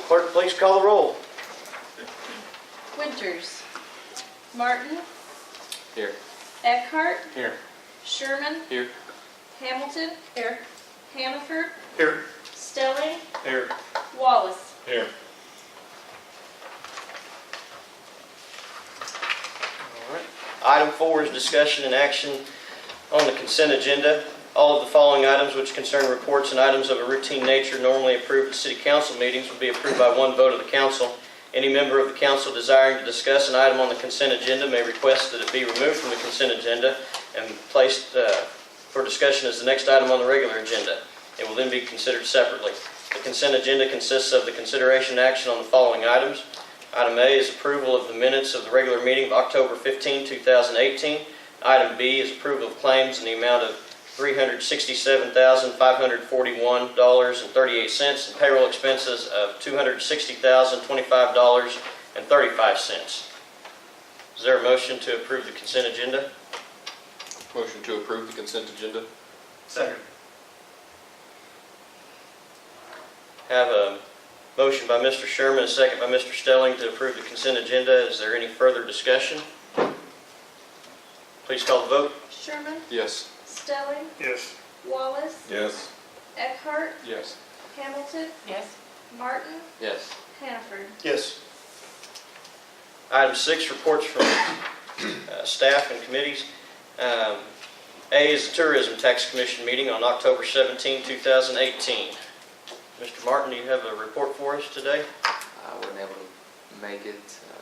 clerk please call the roll? Winters. Martin. Here. Eckhart. Here. Sherman. Here. Hamilton. Here. Hannaford. Here. Stelling. Here. Wallace. Here. All right. Item 4 is discussion and action on the consent agenda. All of the following items which concern reports and items of a routine nature normally approved at city council meetings will be approved by one vote of the council. Any member of the council desiring to discuss an item on the consent agenda may request that it be removed from the consent agenda and placed for discussion as the next item on the regular agenda. It will then be considered separately. The consent agenda consists of the consideration and action on the following items. Item A is approval of the minutes of the regular meeting of October 15, 2018. Item B is approval of claims in the amount of $367,541.38 and payroll expenses of $260,025.35. Is there a motion to approve the consent agenda? Motion to approve the consent agenda. Second. Have a motion by Mr. Sherman, a second by Mr. Stelling to approve the consent agenda. Is there any further discussion? Please call the vote. Sherman. Yes. Stelling. Yes. Wallace. Yes. Eckhart. Yes. Hamilton. Yes. Martin. Yes. Hannaford. Yes. Item 6, reports from staff and committees. A is the Tourism Tax Commission meeting on October 17, 2018. Mr. Martin, do you have a report for us today? I wasn't able to make it. I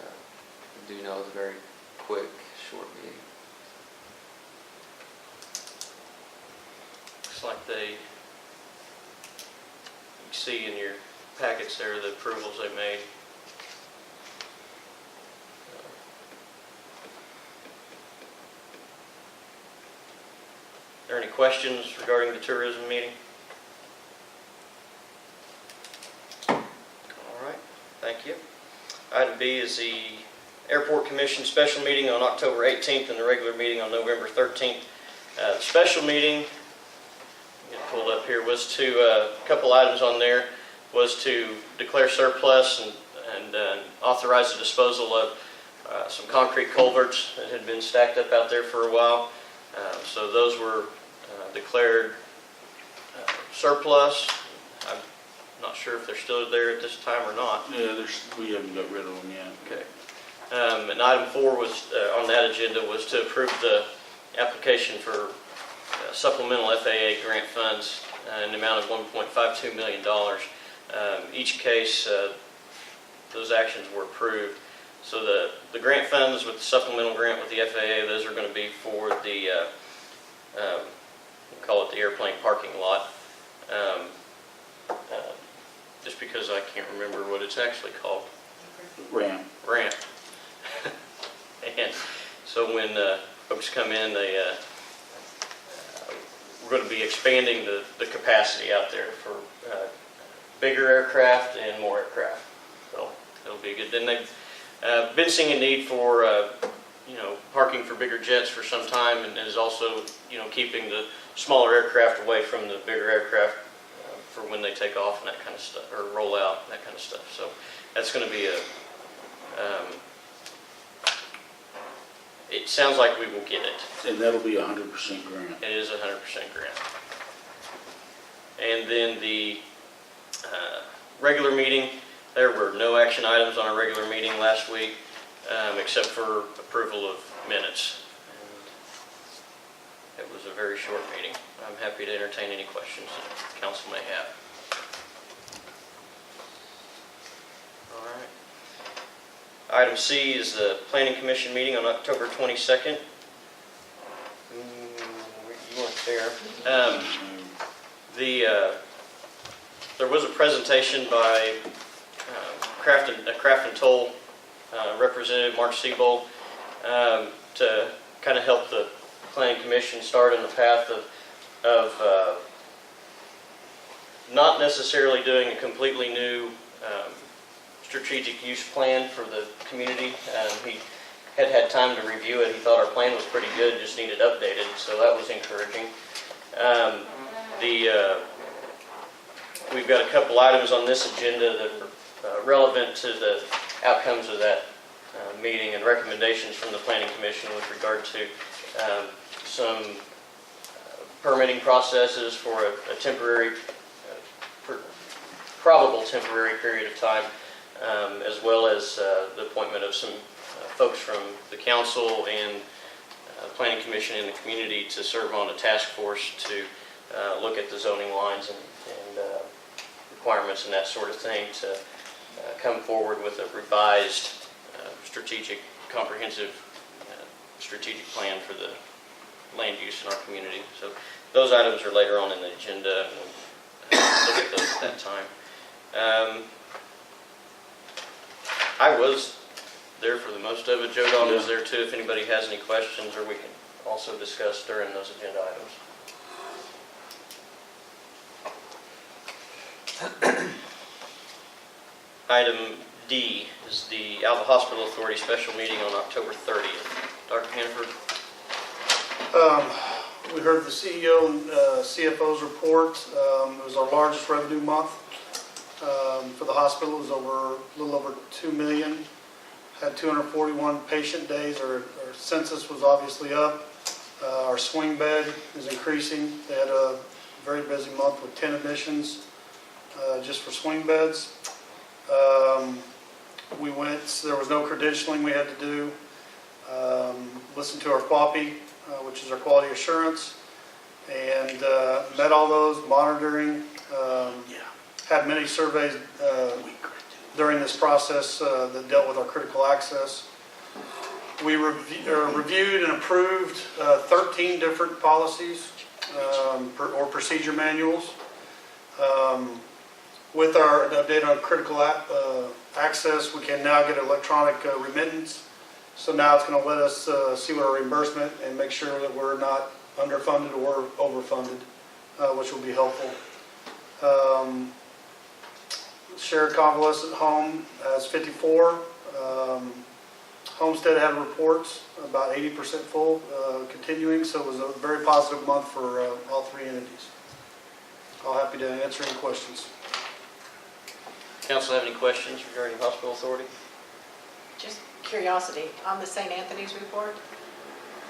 do know it was a very quick, short meeting. Looks like you see in your packets there the approvals they made. Are there any questions regarding the tourism meeting? All right, thank you. Item B is the Airport Commission special meeting on October 18th and the regular meeting on November 13th. The special meeting, get it pulled up here, was to, a couple items on there, was to declare surplus and authorize the disposal of some concrete culverts that had been stacked up out there for a while. So those were declared surplus. I'm not sure if they're still there at this time or not. Yeah, we haven't got rid of them yet. Okay. And item 4 was on that agenda was to approve the application for supplemental FAA grant funds in the amount of $1.52 million. Each case, those actions were approved. So the grant funds with the supplemental grant with the FAA, those are going to be for the, we'll call it the airplane parking lot. Just because I can't remember what it's actually called. Ramp. Ramp. And so when folks come in, we're going to be expanding the capacity out there for bigger aircraft and more aircraft. So it'll be good. Then they've been seeing a need for parking for bigger jets for some time, and is also keeping the smaller aircraft away from the bigger aircraft for when they take off and that kind of stuff, or roll out, that kind of stuff. So that's going to be it sounds like we will get it. And that'll be 100% grant. It is 100% grant. And then the regular meeting, there were no action items on our regular meeting last week, except for approval of minutes. And it was a very short meeting. I'm happy to entertain any questions that council may have. All right. Item C is the Planning Commission meeting on October 22nd. You weren't there. There was a presentation by Craft and Toll representative Mark Siebold to kind of help the Planning Commission start on the path of not necessarily doing a completely new strategic use plan for the community. He had time to review it. He thought our plan was pretty good, just needed updated, so that was encouraging. We've got a couple items on this agenda that are relevant to the outcomes of that meeting and recommendations from the Planning Commission with regard to some permitting processes for a temporary, probable temporary period of time, as well as the appointment of some folks from the council and Planning Commission and the community to serve on a task force to look at the zoning lines and requirements and that sort of thing to come forward with a revised strategic, comprehensive strategic plan for the land use in our community. So those items are later on in the agenda, and we'll look at those at that time. I was there for the most of it. Joe Don was there too, if anybody has any questions, or we can also discuss during those agenda items. Item D is the Alva Hospital Authority special meeting on October 30th. Dr. Hannaford? We heard the CEO and CFO's report. It was our largest revenue month for the hospital. It was a little over $2 million. Had 241 patient days. Our census was obviously up. Our swing bed is increasing. They had a very busy month with 10 admissions just for swing beds. There was no credentialing we had to do. Listened to our QAPI, which is our quality assurance, and met all those, monitoring. Had many surveys during this process that dealt with our critical access. We reviewed and approved 13 different policies or procedure manuals. With our update on critical access, we can now get electronic remittance. So now it's going to let us see what our reimbursement and make sure that we're not underfunded or overfunded, which will be helpful. Shared convalescent home has 54. Homestead had reports about 80% full, continuing, so it was a very positive month for all three entities. I'll happy to answer any questions. Council have any questions regarding hospital authority? Just curiosity, on the St. Anthony's report,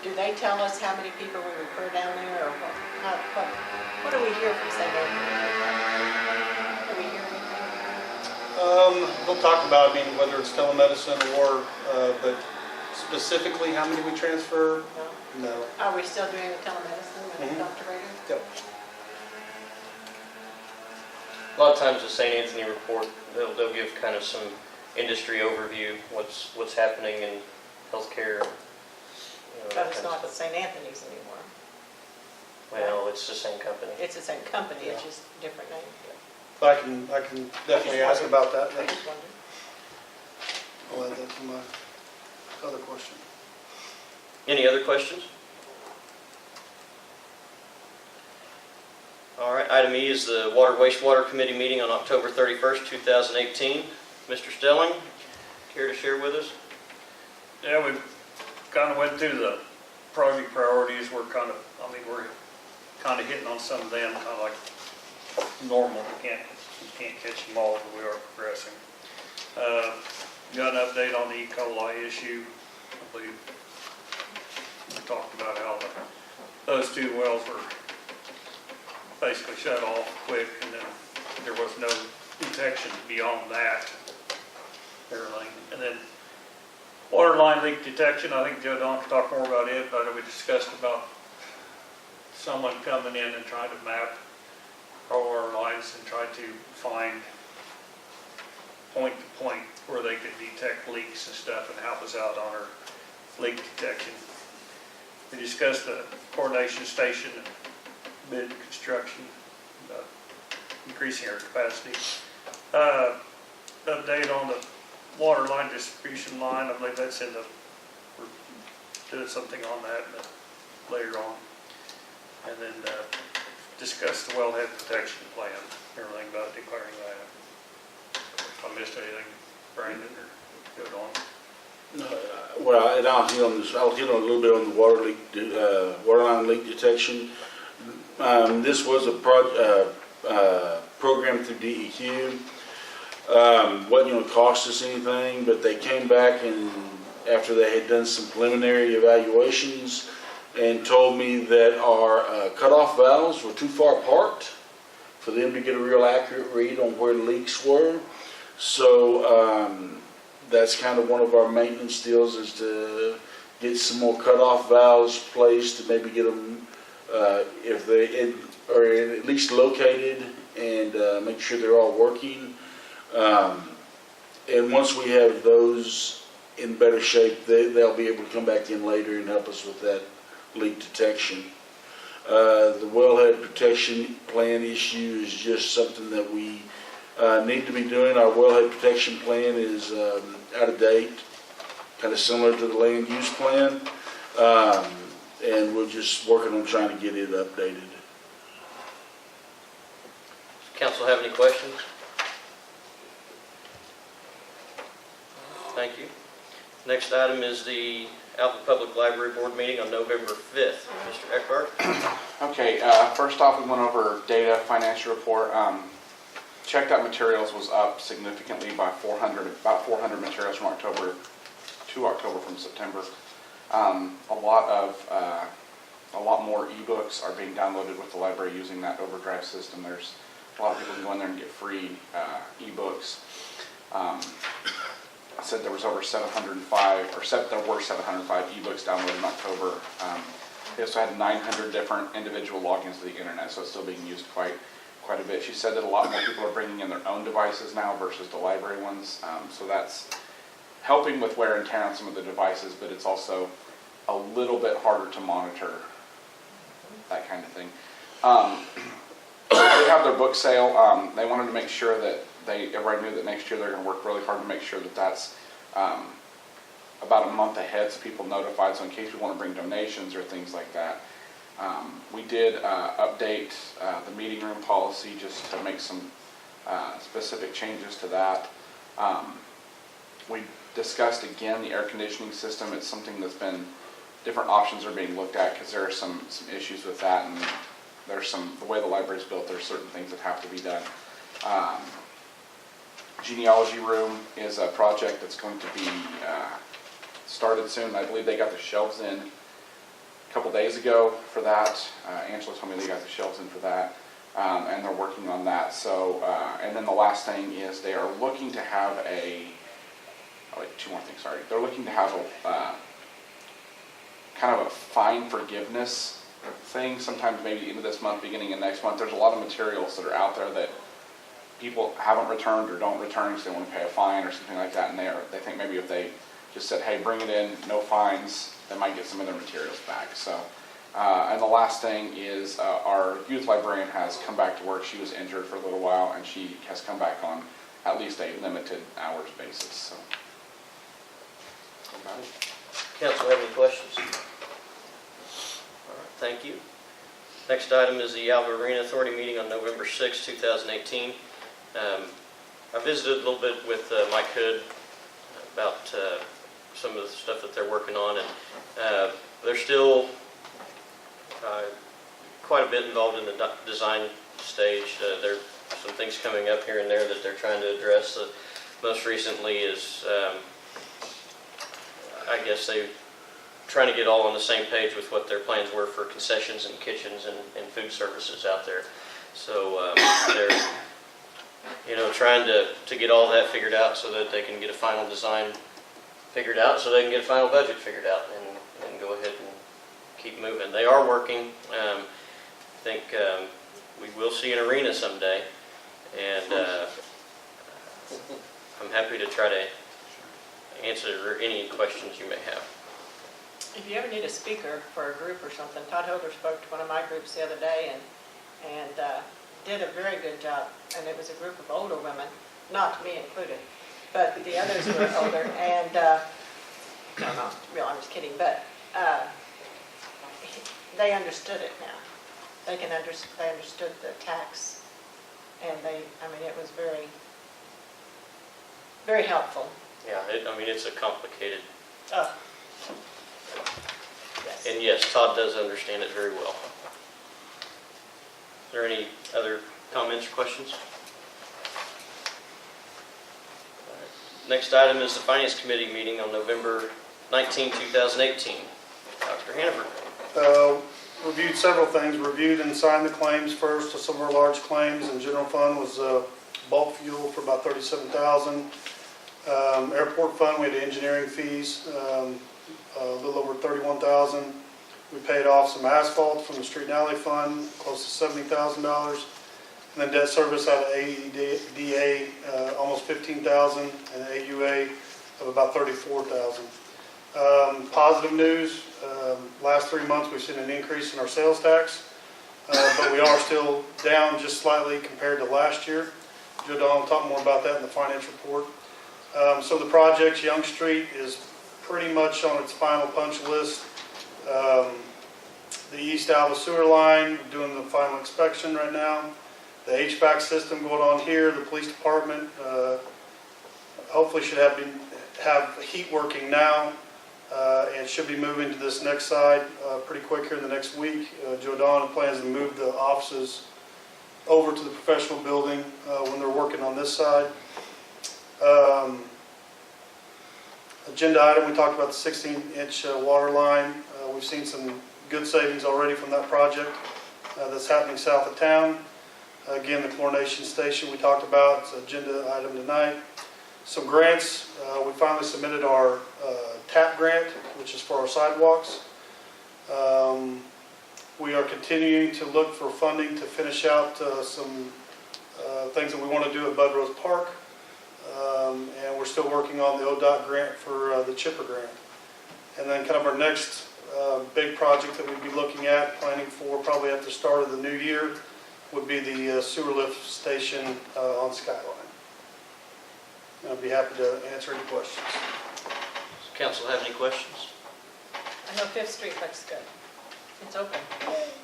do they tell us how many people we refer down there, or what do we hear from St. Anthony? Do we hear anything? They'll talk about, whether it's telemedicine or, but specifically how many we transfer, no. Are we still doing the telemedicine with the doctor radio? Yep. A lot of times the St. Anthony report, they'll give kind of some industry overview, what's happening in healthcare. But it's not the St. Anthony's anymore. Well, it's the same company. It's the same company, it's just different name. But I can definitely ask about that. I just wondered. I'll add that to my other question. Any other questions? All right, item E is the Water Wastewater Committee meeting on October 31st, 2018. Mr. Stelling, care to share with us? Yeah, we kind of went through the project priorities. We're kind of hitting on some of them, kind of like normal. We can't catch them all, but we are progressing. Got an update on the E. coli issue. I believe we talked about how those two wells were basically shut off quick, and then there was no detection beyond that. Everything. And then water line leak detection, I think Joe Don can talk more about it, but we discussed about someone coming in and trying to map our water lines and try to find point to point where they could detect leaks and stuff and help us out on our leak detection. We discussed the coordination station and bid construction, increasing our capacity. Update on the water line distribution line, I believe that's we're doing something on that later on. And then discuss the wellhead protection plan, everything about declaring that. If I missed anything, Brandon, or go on? Well, and I'll hit on this. I'll hit on a little bit on the water line leak detection. This was a program through DEQ. Wasn't gonna cost us anything, but they came back and after they had done some preliminary evaluations and told me that our cutoff valves were too far apart for them to get a real accurate read on where leaks were. So that's kind of one of our maintenance deals, is to get some more cutoff valves placed to maybe get them, if they are at least located, and make sure they're all working. And once we have those in better shape, they'll be able to come back in later and help us with that leak detection. The wellhead protection plan issue is just something that we need to be doing. Our wellhead protection plan is out of date, kind of similar to the land use plan, and we're just working on trying to get it updated. Council have any questions? Thank you. Next item is the Alva Public Library Board meeting on November 5th. Mr. Eckhart? Okay, first off, we went over data, financial report. Checked out materials was up significantly by about 400 materials from October to October from September. A lot more ebooks are being downloaded with the library using that overdrive system. There's a lot of people who go in there and get free ebooks. I said there was over 705, there were 705 ebooks downloaded in October. They also had 900 different individual logins to the internet, so it's still being used quite a bit. She said that a lot more people are bringing in their own devices now versus the library ones, so that's helping with wear and tear on some of the devices, but it's also a little bit harder to monitor, that kind of thing. They have their book sale. They wanted to make sure that everybody knew that next year they're going to work really hard to make sure that that's about a month ahead, so people notified, so in case we want to bring donations or things like that. We did update the meeting room policy just to make some specific changes to that. We discussed again the air conditioning system. It's something that's been, different options are being looked at because there are some issues with that, and there's the way the library is built, there's certain things that have to be done. Genealogy room is a project that's going to be started soon. I believe they got the shelves in a couple days ago for that. Angela told me they got the shelves in for that, and they're working on that. So, and then the last thing is they are looking to have two more things, sorry. They're looking to have a kind of a fine forgiveness thing, sometimes maybe the end of this month, beginning of next month. There's a lot of materials that are out there that people haven't returned or don't return because they want to pay a fine or something like that, and they think maybe if they just said, hey, bring it in, no fines, they might get some of their materials back. So, and the last thing is our youth librarian has come back to work. She was injured for a little while, and she has come back on at least a limited hours basis. So, that's about it. Council have any questions? All right, thank you. Next item is the Alva Arena Authority meeting on November 6, 2018. I visited a little bit with Mike Hood about some of the stuff that they're working on, and they're still quite a bit involved in the design stage. There are some things coming up here and there that they're trying to address. Most recently is, I guess they're trying to get all on the same page with what their plans were for concessions and kitchens and food services out there. So they're trying to get all that figured out so that they can get a final design figured out, so they can get a final budget figured out and go ahead and keep moving. They are working. I think we will see an arena someday, and I'm happy to try to answer any questions you may have. If you ever need a speaker for a group or something, Todd Holder spoke to one of my groups the other day and did a very good job. And it was a group of older women, not me included, but the others were older. And no, real, I'm just kidding. But they understood it now. They understood the tax, and it was very, very helpful. Yeah, it's a complicated. Yes. And yes, Todd does understand it very well. Is there any other comments or questions? Next item is the Finance Committee meeting on November 19, 2018. Dr. Hannaford. Reviewed several things, reviewed and signed the claims first, some of our large claims, and general fund was bulk fuel for about $37,000. Airport fund, we had engineering fees, a little over $31,000. We paid off some asphalt from the street and alley fund, close to $70,000. And then debt service out of AEDA, almost $15,000, and AUA of about $34,000. Positive news, last 3 months we've seen an increase in our sales tax, but we are still down just slightly compared to last year. Joe Don will talk more about that in the finance report. So the project, Young Street, is pretty much on its final punch list. The East Alva sewer line, doing the final inspection right now. The HVAC system going on here, the police department, hopefully should have heat working now, and should be moving to this next side pretty quick here in the next week. Joe Don plans to move the offices over to the professional building when they're working on this side. Agenda item, we talked about the 16-inch water line. We've seen some good savings already from that project that's happening south of town. Again, the chlorination station we talked about, it's an agenda item tonight. Some grants, we finally submitted our TAP grant, which is for our sidewalks. We are continuing to look for funding to finish out some things that we want to do at Bud Rose Park. And we're still working on the ODOT grant for the chipper grant. And then kind of our next big project that we'd be looking at, planning for probably at the start of the new year, would be the sewer lift station on Skyline. I'd be happy to answer any questions. Does council have any questions? I know Fifth Street looks good. It's open.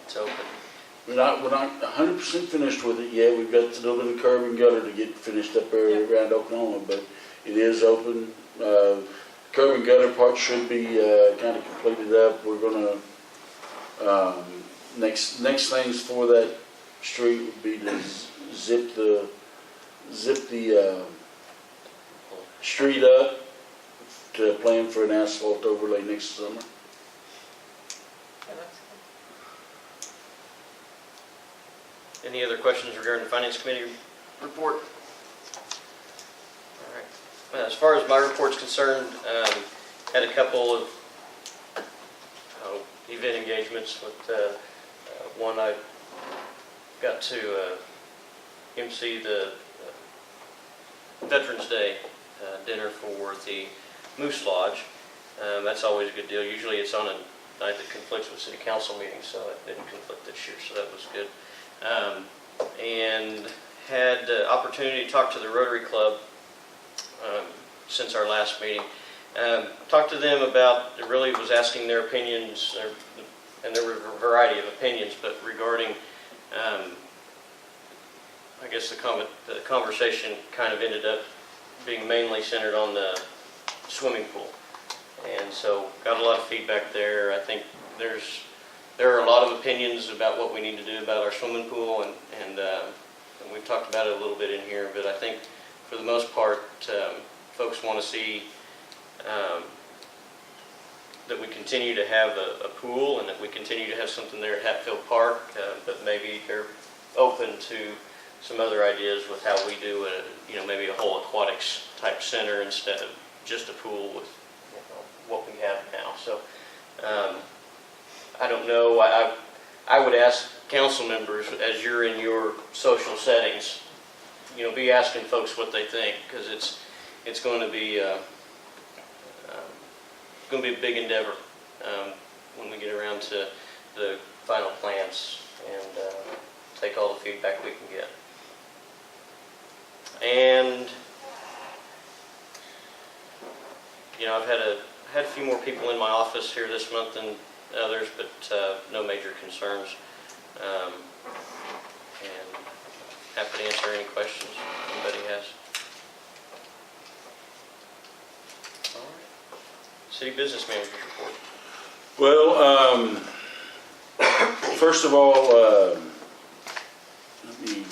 It's open. We're not 100% finished with it yet. We've got a little bit of curb and gutter to get finished up there around Oklahoma, but it is open. Curb and gutter part should be kind of completed up. We're going to, next things for that street would be to zip the street up to plan for an asphalt overlay next summer. It looks good. Any other questions regarding the Finance Committee report? All right. As far as my report's concerned, had a couple of event engagements with one I got to MC the Veterans Day dinner for the Moose Lodge. That's always a good deal. Usually it's on a night that conflicts with city council meetings, so it didn't conflict this year, so that was good. And had the opportunity to talk to the Rotary Club since our last meeting. Talked to them about, it really was asking their opinions, and there were a variety of opinions, but regarding, I guess the conversation kind of ended up being mainly centered on the swimming pool. And so got a lot of feedback there. I think there are a lot of opinions about what we need to do about our swimming pool, and we've talked about it a little bit in here, but I think for the most part, folks want to see that we continue to have a pool and that we continue to have something there at Hatfield Park, but maybe they're open to some other ideas with how we do maybe a whole aquatics type center instead of just a pool with what we have now. So I don't know. I would ask council members, as you're in your social settings, be asking folks what they think, because it's going to be a big endeavor when we get around to the final plans and take all the feedback we can get. And I've had a few more people in my office here this month than others, but no major concerns. And happy to answer any questions anybody has. All right. City Business Manager's report. Well, first of all, let me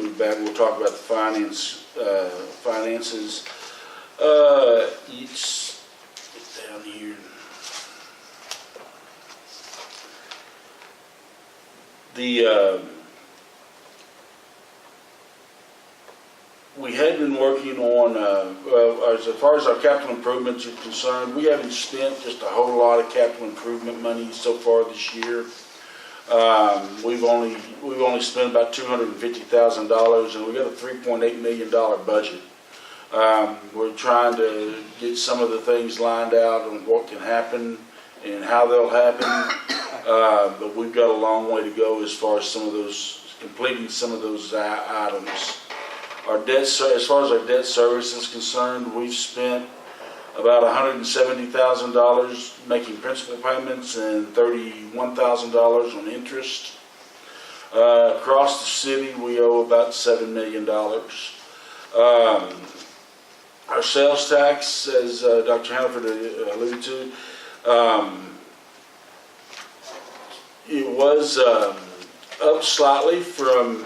move back. We'll talk about the finances. It's down here. We had been working on, well, as far as our capital improvements are concerned, we haven't spent just a whole lot of capital improvement money so far this year. We've only spent about $250,000, and we got a $3.8 million budget. We're trying to get some of the things lined out on what can happen and how they'll happen, but we've got a long way to go as far as completing some of those items. As far as our debt service is concerned, we've spent about $170,000 making principal payments and $31,000 on interest. Across the city, we owe about $7 million. Our sales tax, as Dr. Hannaford alluded to, it was up slightly from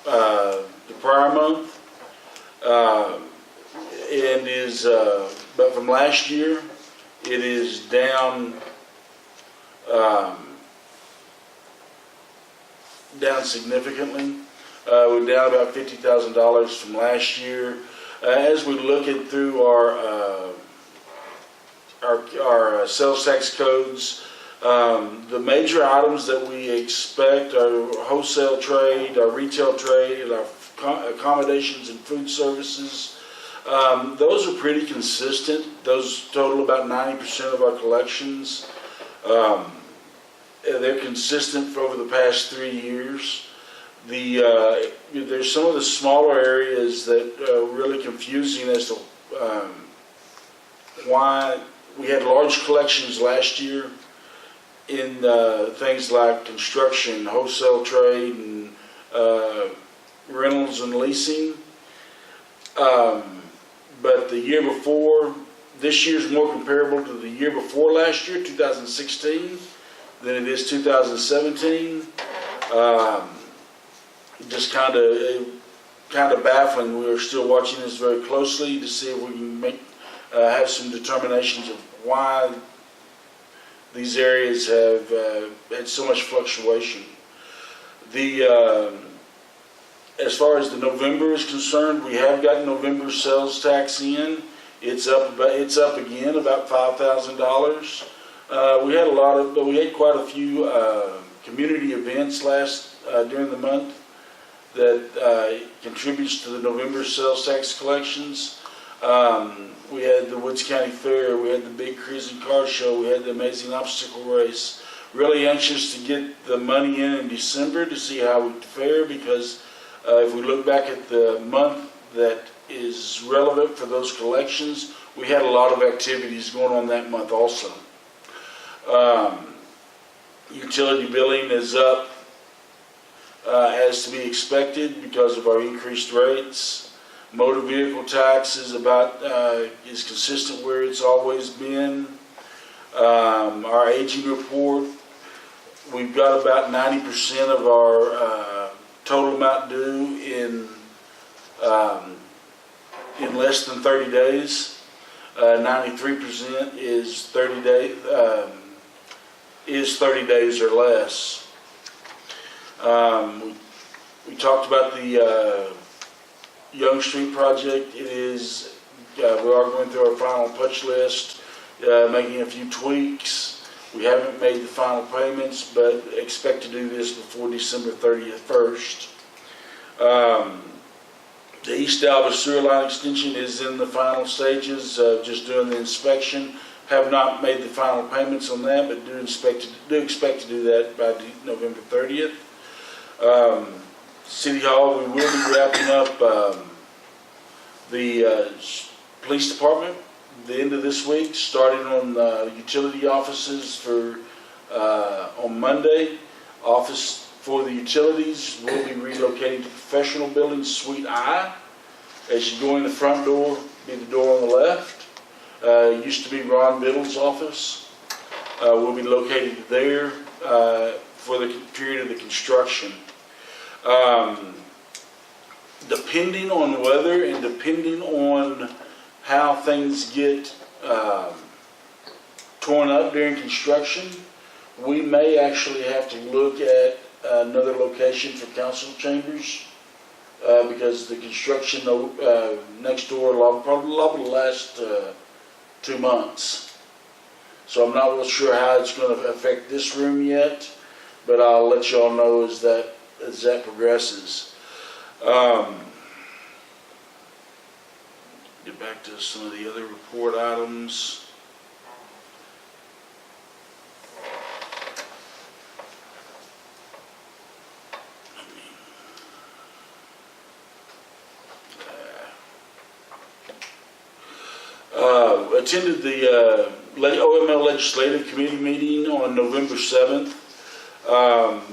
the prior month, and is, but from last year, it is down, down significantly. We're down about $50,000 from last year. As we look at through our sales tax codes, the major items that we expect are wholesale trade, our retail trade, our accommodations and food services. Those are pretty consistent. Those total about 90% of our collections. They're consistent for over the past 3 years. There's some of the smaller areas that are really confusing as to why we had large collections last year in things like construction, wholesale trade, and rentals and leasing. But the year before, this year's more comparable to the year before last year, 2016, than it is 2017. Just kind of baffling. We're still watching this very closely to see if we can have some determinations of why these areas have had so much fluctuation. As far as the November is concerned, we have gotten November sales tax in. It's up again about $5,000. We had quite a few community events during the month that contributes to the November sales tax collections. We had the Woods County Fair, we had the big cruising car show, we had the amazing obstacle race. Really anxious to get the money in December to see how we fare, because if we look back at the month that is relevant for those collections, we had a lot of activities going on that month also. Utility billing is up as to be expected because of our increased rates. Motor vehicle tax is is consistent where it's always been. Our aging report, we've got about 90% of our total amount due in less than 30 days. 93% is 30 days or less. We talked about the Young Street project. We are going through our final punch list, making a few tweaks. We haven't made the final payments, but expect to do this before December 31st. The East Alva sewer line extension is in the final stages of just doing the inspection. Have not made the final payments on that, but do expect to do that by November 30th. City Hall, we will be wrapping up the police department the end of this week, starting on utility offices on Monday. Office for the utilities will be relocating to professional building Suite I. As you go in the front door, be the door on the left. It used to be Ron Biddle's office. We'll be located there for the period of the construction. Depending on weather and depending on how things get torn up during construction, we may actually have to look at another location for council chambers, because the construction next door probably last 2 months. So I'm not real sure how it's going to affect this room yet, but I'll let y'all know as that progresses. Get back to some of the other report items. Attended the OML Legislative Committee meeting on November 7th.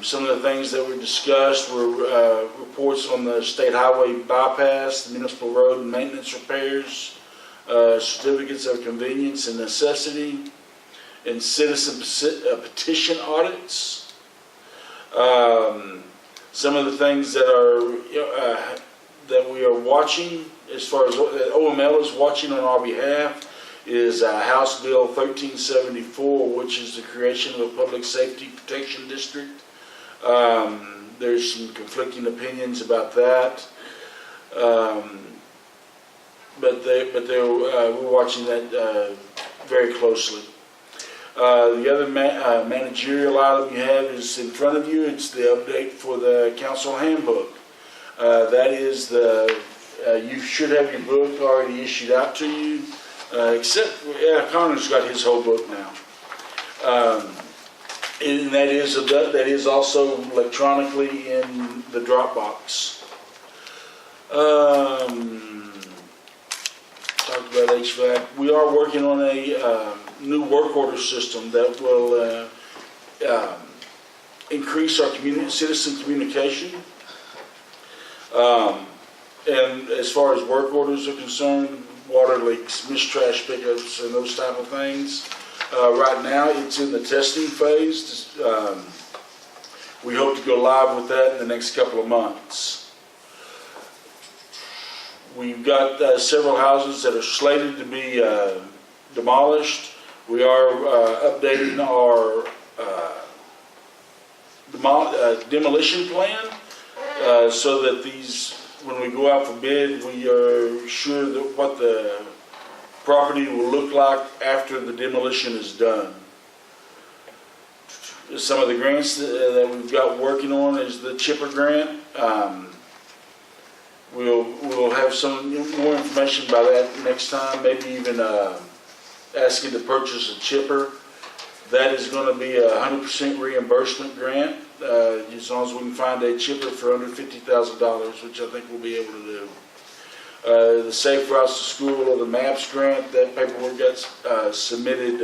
Some of the things that were discussed were reports on the state highway bypass, the municipal road and maintenance repairs, certificates of convenience and necessity, and citizen petition audits. Some of the things that are that we are watching, as far as OML is watching on our behalf, is House Bill 1374, which is the creation of a public safety protection district. There's some conflicting opinions about that, but we're watching that very closely. The other managerial item you have is in front of you. It's the update for the council handbook. That is you should have your book already issued out to you. Except, Connor's got his whole book now. And that is also electronically in the Dropbox. Talked about HVAC. We are working on a new work order system that will increase our citizen communication. And as far as work orders are concerned, water leaks, missed trash pickups, and those type of things. Right now, it's in the testing phase. We hope to go live with that in the next couple of months. We've got several houses that are slated to be demolished. We are updating our demolition plan so that these, when we go out for bid, we are sure that what the property will look like after the demolition is done. Some of the grants that we've got working on is the chipper grant. We'll have some more information about that next time, maybe even asking to purchase a chipper. That is going to be a 100% reimbursement grant, as long as we can find a chipper for under $50,000, which I think we'll be able to do. The Safe Routes to School or the MAPS grant, that paperwork got submitted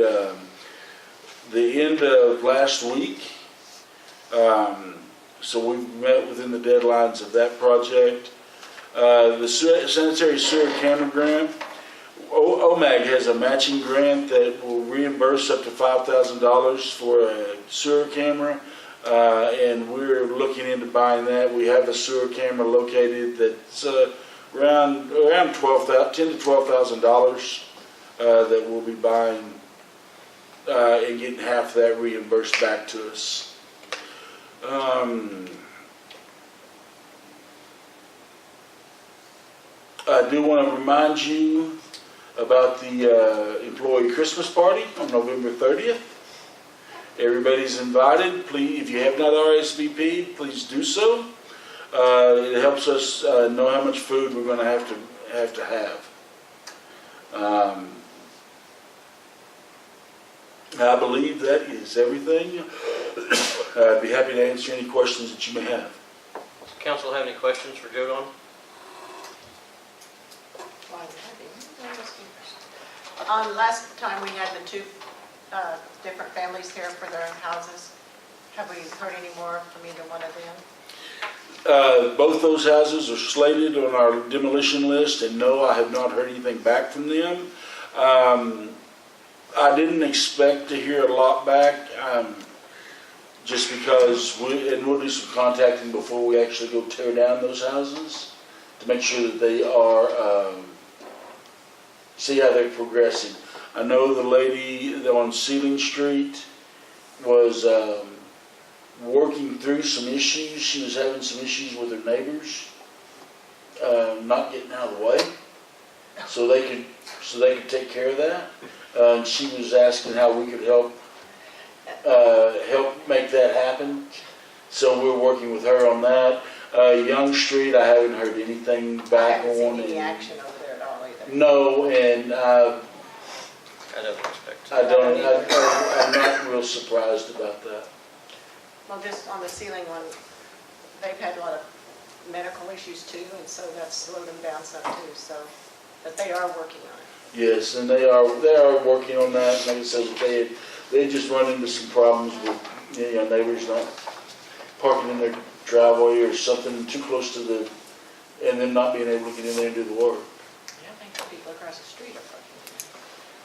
the end of last week. So we've met within the deadlines of that project. The sanitary sewer camera grant, OMAG has a matching grant that will reimburse up to $5,000 for a sewer camera, and we're looking into buying that. We have a sewer camera located that's around $10,000 to $12,000 that we'll be buying and getting half of that reimbursed back to us. I do want to remind you about the employee Christmas party on November 30th. Everybody's invited. Please, if you have not RSVP'd, please do so. It helps us know how much food we're going to have. I believe that is everything. I'd be happy to answer any questions that you may have. Does council have any questions for Joe Don? Last time we had the two different families here for their houses. Have we heard any more from either one of them? Both those houses are slated on our demolition list, and no, I have not heard anything back from them. I didn't expect to hear a lot back, just because we'll do some contacting before we actually go tear down those houses to make sure that they are see how they're progressing. I know the lady on Sealing Street was working through some issues. She was having some issues with her neighbors, not getting out of the way, so they could take care of that. And she was asking how we could help make that happen. So we're working with her on that. Young Street, I haven't heard anything I back haven't on. seen any and- action over there at all either. No, and I don't expect. I'm not real surprised about that. Well, just on the ceiling one, they've had a lot of medical issues too, and so that's slowed them down some too, so, but they are working on it. Yes, and they are working on that. Like I said, they just run into some problems with, neighbors not parking in their driveway or something too close to the, and then not being able to get in there and do the work. Yeah, I think the people across the street are working.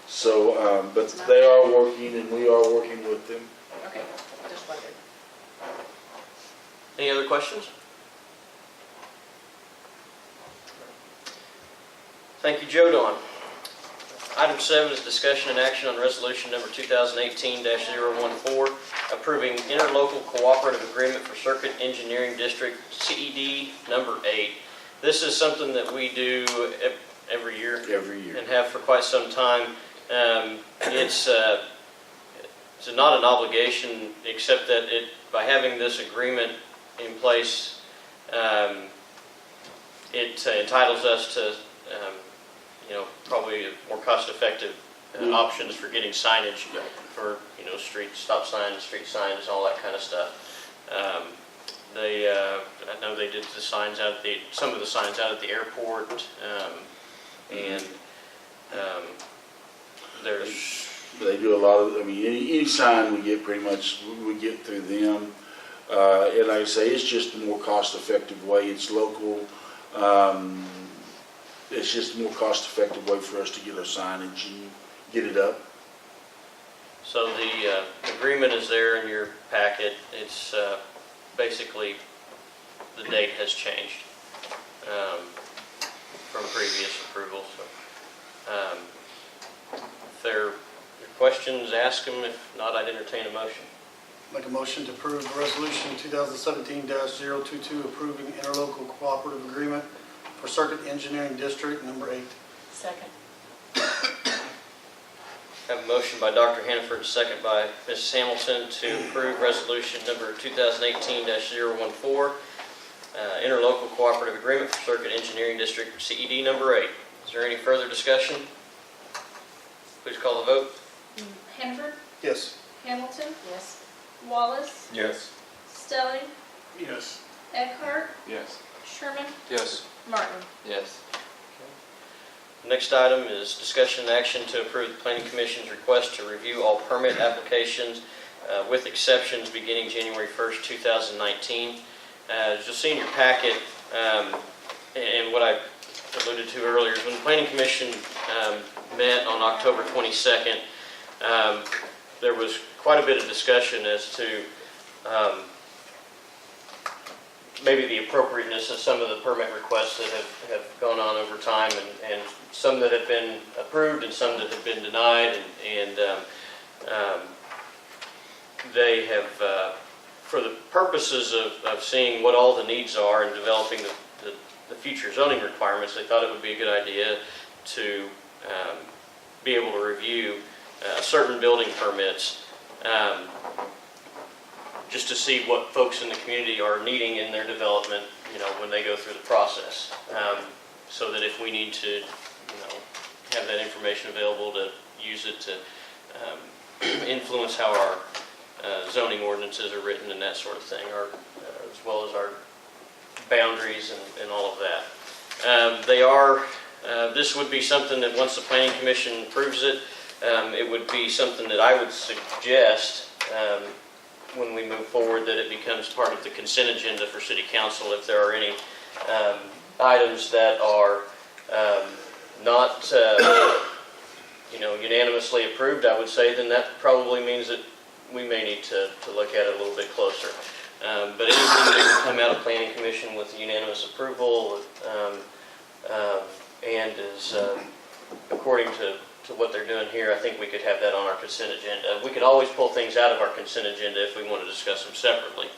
So, but they are working and we are working with them. Okay, just wondered. Any other questions? Thank you, Joe Don. Item 7 is discussion and action on resolution number 2018-014, approving interlocal cooperative agreement for Circuit Engineering District CED number 8. This is something that we do every year. Every year. And have for quite some time. It's not an obligation, except that by having this agreement in place, it entitles us to, probably more cost-effective options for getting signage for, street stop signs, street signs, all that kind of stuff. I know they did the signs out at some of the signs out at the airport, and there's. They do a lot of, any sign we get pretty much, we get through them. And like I say, it's just a more cost-effective way. It's local. It's just a more cost-effective way for us to get our signage and get it up. So the agreement is there in your packet. It's basically the date has changed from previous approval. So if there are questions, ask them. If not, I'd entertain a motion. Make a motion to approve the resolution 2017-022 approving interlocal cooperative agreement for Circuit Engineering District number 8. Second. Have a motion by Dr. Hannaford, second by Mrs. Hamilton to approve resolution number 2018-014, interlocal cooperative agreement for Circuit Engineering District CED number 8. Is there any further discussion? Please call the vote. Hannaford, Yes. Hamilton, Yes. Wallace, Yes. Stelling, Yes. Eckhart, Yes. Sherman, Yes. Martin. Yes. The next item is discussion and action to approve the Planning Commission's request to review all permit applications with exceptions beginning January 1st, 2019. As you'll see in your packet, and what I alluded to earlier, is when the Planning Commission met on October 22nd, there was quite a bit of discussion as to maybe the appropriateness of some of the permit requests that have gone on over time, and some that have been approved and some that have been denied, and they have, for the purposes of seeing what all the needs are and developing the future zoning requirements, they thought it would be a good idea to be able to review certain building permits just to see what folks in the community are needing in their development, when they go through the process. So that if we need to, have that information available to use it to influence how our zoning ordinances are written and that sort of thing, or as well as our boundaries and all of that. This would be something that once the Planning Commission approves it, it would be something that I would suggest when we move forward that it becomes part of the consent agenda for City Council. If there are any items that are not unanimously approved, I would say, then that probably means that we may need to look at it a little bit closer. But anything that can come out of Planning Commission with unanimous approval and is according to what they're doing here, I think we could have that on our consent agenda. We could always pull things out of our consent agenda if we want to discuss them separately.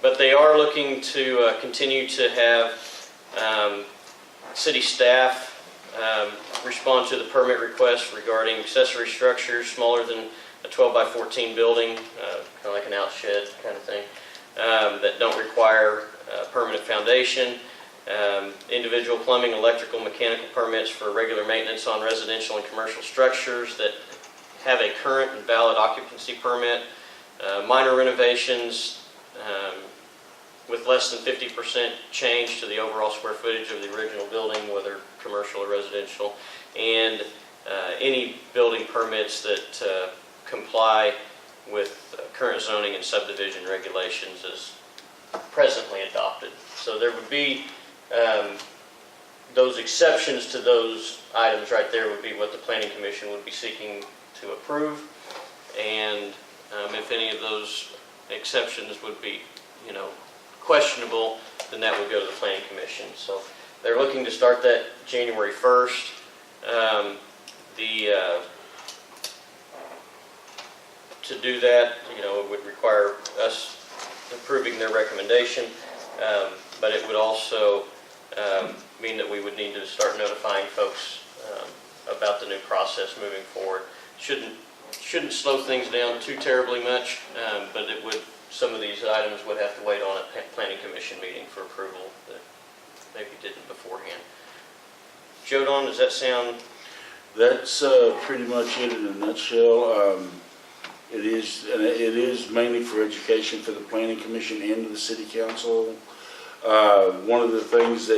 But they are looking to continue to have city staff respond to the permit request regarding accessory structures smaller than a 12 by 14 building, kind of like an outshed kind of thing, that don't require permanent foundation. Individual plumbing, electrical, mechanical permits for regular maintenance on residential and commercial structures that have a current and valid occupancy permit. Minor renovations with less than 50% change to the overall square footage of the original building, whether commercial or residential, and any building permits that comply with current zoning and subdivision regulations as presently adopted. So there would be those exceptions to those items right there would be what the Planning Commission would be seeking to approve. And if any of those exceptions would be, questionable, then that would go to the Planning Commission. So they're looking to start that January 1st. To do that, it would require us approving their recommendation, but it would also mean that we would need to start notifying folks about the new process moving forward. Shouldn't slow things down too terribly much, but it would. Some of these items would have to wait on a Planning Commission meeting for approval that maybe didn't beforehand. Jodan, does that sound? That's pretty much it in a nutshell. It is mainly for education for the Planning Commission and the City Council. One of the things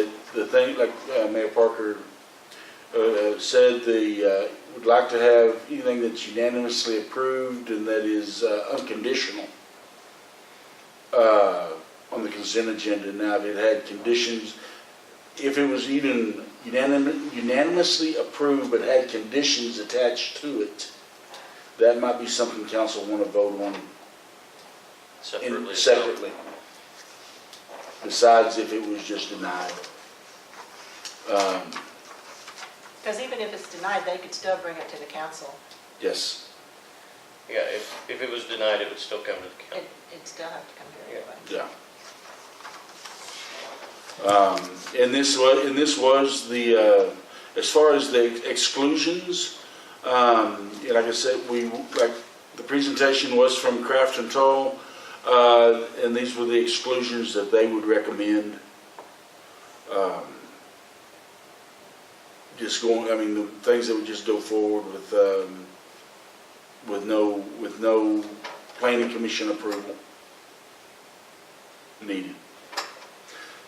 like Mayor Parker said, would like to have anything that's unanimously approved and that is unconditional on the consent agenda. Now, if it had conditions, if it was even unanimously approved but had conditions attached to it, that might be something council want to vote on separately. Besides if it was just denied. Because even if it's denied, they could still bring it to the council. Yes. Yeah, if it was denied, it would still come to the council. It'd still have to come here anyway. Yeah. And this was the, as far as the exclusions, like I said, the presentation was from Craft and Toll, and these were the exclusions that they would recommend. The things that would just go forward with no Planning Commission approval needed.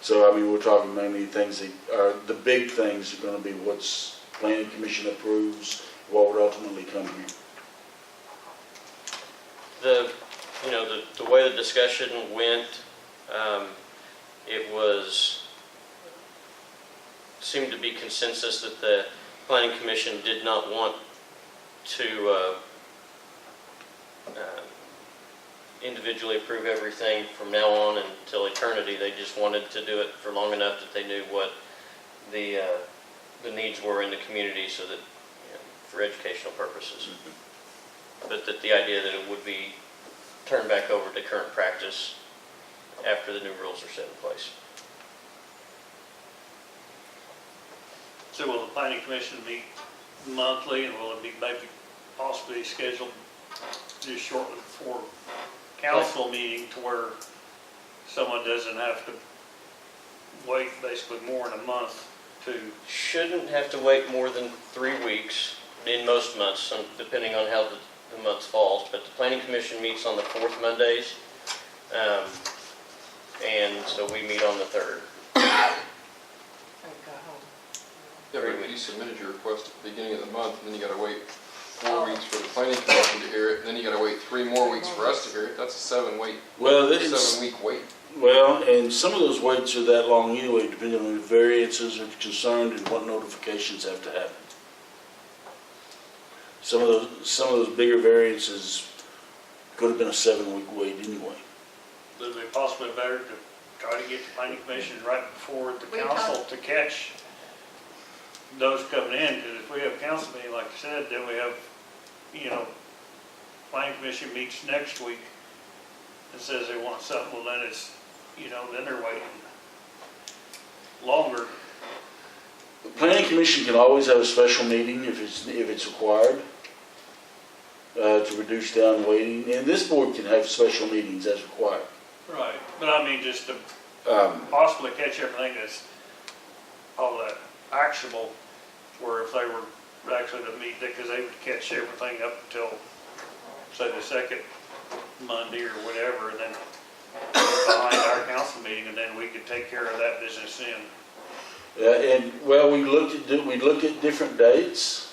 So, we're talking mainly things that are, the big things are going to be what's Planning Commission approves, what would ultimately come here. The way the discussion went, seemed to be consensus that the Planning Commission did not want to individually approve everything from now on until eternity. They just wanted to do it for long enough that they knew what the needs were in the community, so that for educational purposes. But that the idea that it would be turned back over to current practice after the new rules are set in place. So will the Planning Commission meet monthly, and will it be maybe possibly scheduled just shortly before council meeting to where someone doesn't have to wait basically more than a month to? Shouldn't have to wait more than 3 weeks in most months, depending on how the month falls. But the Planning Commission meets on the 4th Mondays, and so we meet on the 3rd. Yeah, but if you submitted your request at the beginning of the month, and then you gotta wait 4 weeks for the Planning Commission to hear it, and then you gotta wait 3 more weeks for us to hear it, that's a 7-week wait. Well, and some of those waits are that long anyway, depending on the variances are concerned and what notifications have to happen. Some of those bigger variances could have been a 7-week wait anyway. Would it be possibly better to try to get the Planning Commission right before the We council to catch those coming in, because if we have council meeting, like I said, then we have, planning commission meets next week and says they want something, well, then it's, then they're waiting longer. The planning commission can always have a special meeting if it's required, to reduce down waiting, and this board can have special meetings as required. Right. But I mean, just to possibly catch everything that's all that actionable, where if they were actually to meet, because they would catch everything up until, say, the second Monday or whatever, and then behind our council meeting, and then we could take care of that business then. And, well, we looked at different dates,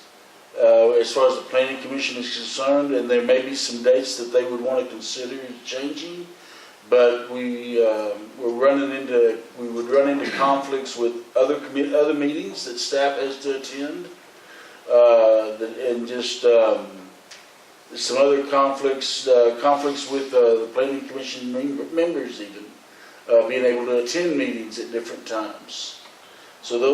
as far as the planning commission is concerned, and there may be some dates that they would want to consider changing, but we would run into conflicts with other meetings that staff has to attend, and just some other conflicts with the planning commission members even, being able to attend meetings at different times. So we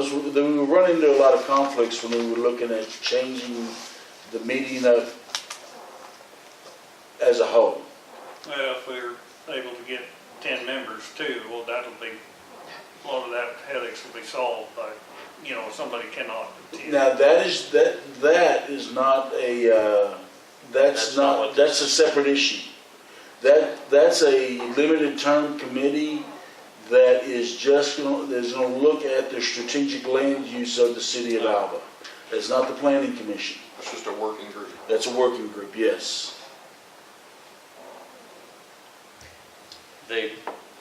were running into a lot of conflicts when we were looking at changing the meeting as a whole. Well, if we're able to get 10 members too, well, that'll be, a lot of that headaches will be solved by, somebody cannot attend. Now, that is not a, that's a separate issue. That's a limited term committee that is just going to look at the strategic land use of the city of Alva. That's not the planning commission. It's just a working group. That's a working group, yes.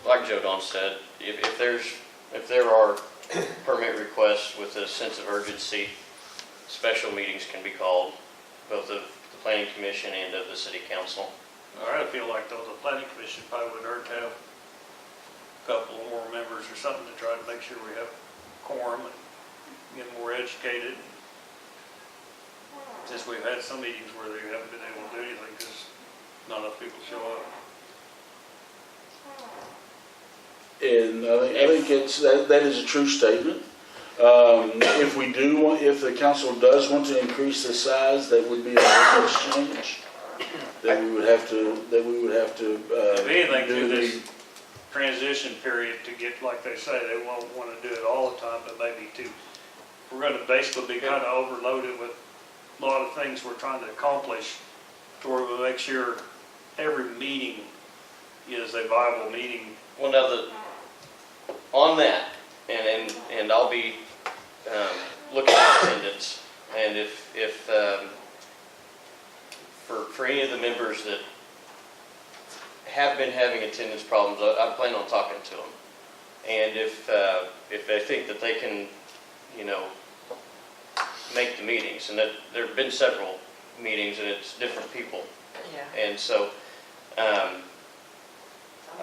Like Joe Don said, if there are permit requests with a sense of urgency, special meetings can be called, both of the planning commission and of the city council. All right, I feel like though the planning commission probably would hurt to have a couple more members or something to try to make sure we have quorum and get more educated. Since we've had some meetings where they haven't been able to do anything because not enough people show up. And I think that is a true statement. If the council does want to increase the size, that would be a ordinance change. That we would have to. If anything, through this transition period to get, like they say, they won't want to do it all the time, but maybe we're going to basically be kind of overloaded with a lot of things we're trying to accomplish, to where we make sure every meeting is a viable meeting. Well, now on that, and I'll be looking at attendance, and if for any of the members that have been having attendance problems, I plan on talking to them, and if they think that they can, make the meetings, and that there have been several meetings and it's different people, and so.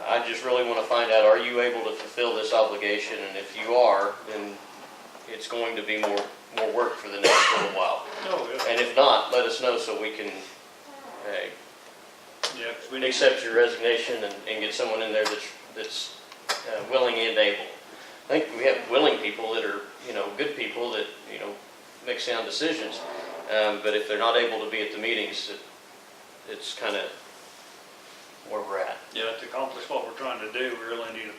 I just really want to find out, are you able to fulfill this obligation? And if you are, then it's going to be more work for the next little while. Oh, yeah. And if not, let us know so we can accept your resignation and get someone in there that's willing and able. I think we have willing people that are, good people that, make sound decisions. But if they're not able to be at the meetings, it's kind of where we're at. Yeah, to accomplish what we're trying to do, we really need to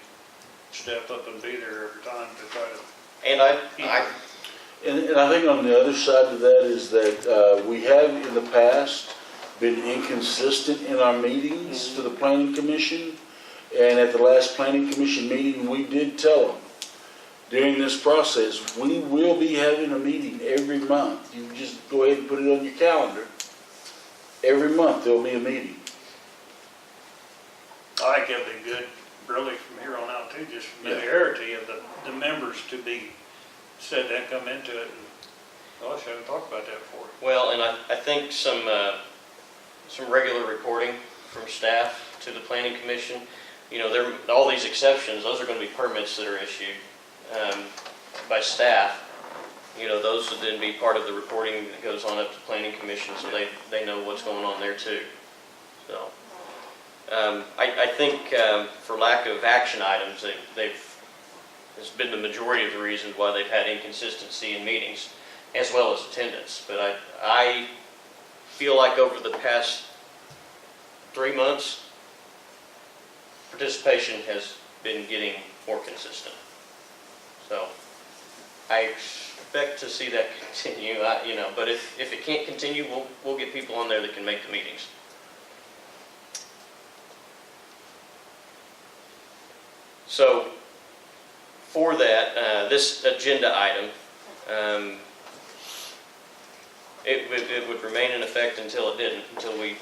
step up and be there every time to try to. And I think on the other side of that is that we have in the past been inconsistent in our meetings for the planning commission. And at the last planning commission meeting, we did tell them, during this process, we will be having a meeting every month. You just go ahead and put it on your calendar. Every month there'll be a meeting. I think it'll be good, really, from here on out too, just familiarity of the members to be said and come into it. And, gosh, I haven't talked about that before. Well, and I think some regular reporting from staff to the planning commission. All these exceptions, those are going to be permits that are issued by staff. Those would then be part of the reporting that goes on up to planning commission, so they know what's going on there too. So. I think for lack of action items, they've has been the majority of the reasons why they've had inconsistency in meetings, as well as attendance. But I feel like over the past 3 months, participation has been getting more consistent. So I expect to see that continue, but if it can't continue, we'll get people on there that can make the meetings. So for that, this agenda item, it would remain in effect until it didn't, until we,